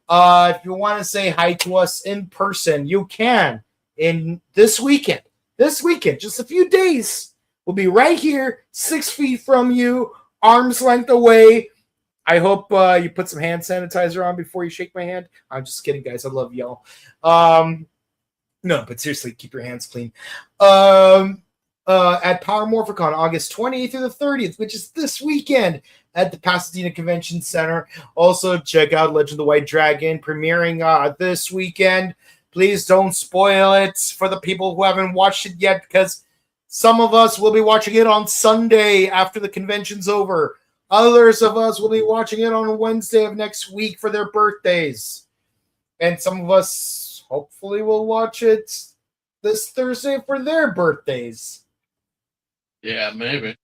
If you want to say hi to us in person, you can. In this weekend, just a few days, we'll be right here, 6 feet from you, arm's length away. I hope you put some hand sanitizer on before you shake my hand. I'm just kidding, guys. I love y'all. No, but seriously, keep your hands clean. At Power Morphicon, August 28th through the 30th, which is this weekend at the Pasadena Convention Center. Also, check out Legend of the White Dragon premiering this weekend. Please don't spoil it for the people who haven't watched it yet, because some of us will be watching it on Sunday after the convention's over. Others of us will be watching it on Wednesday of next week for their birthdays. And some of us hopefully will watch it this Thursday for their birthdays. Yeah, maybe.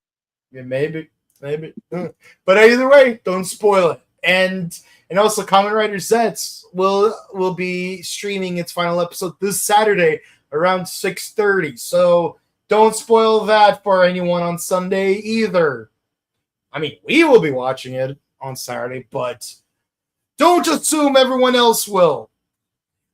Yeah, maybe. But either way, don't spoil it. And also, Kamen Rider Zets will be streaming its final episode this Saturday around 6:30. So don't spoil that for anyone on Sunday either. I mean, we will be watching it on Saturday, but don't assume everyone else will.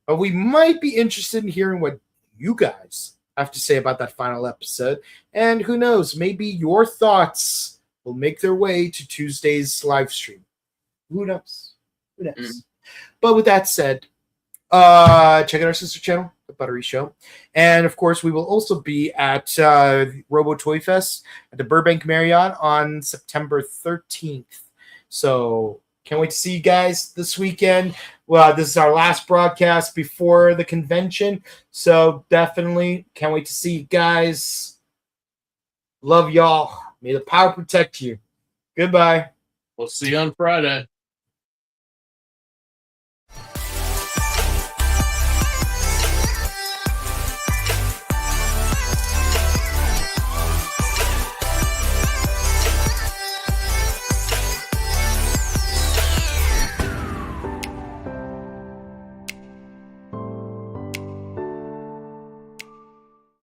But we might be interested in hearing what you guys have to say about that final episode. And who knows, maybe your thoughts will make their way to Tuesday's live stream. Who knows? But with that said, check out our sister channel, The Buttery Show. And, of course, we will also be at Robo Toy Fest at the Burbank Marriott on September 13th. So can't wait to see you guys this weekend. Well, this is our last broadcast before the convention. So definitely can't wait to see you guys. Love y'all. May the power protect you. Goodbye. We'll see you on Friday.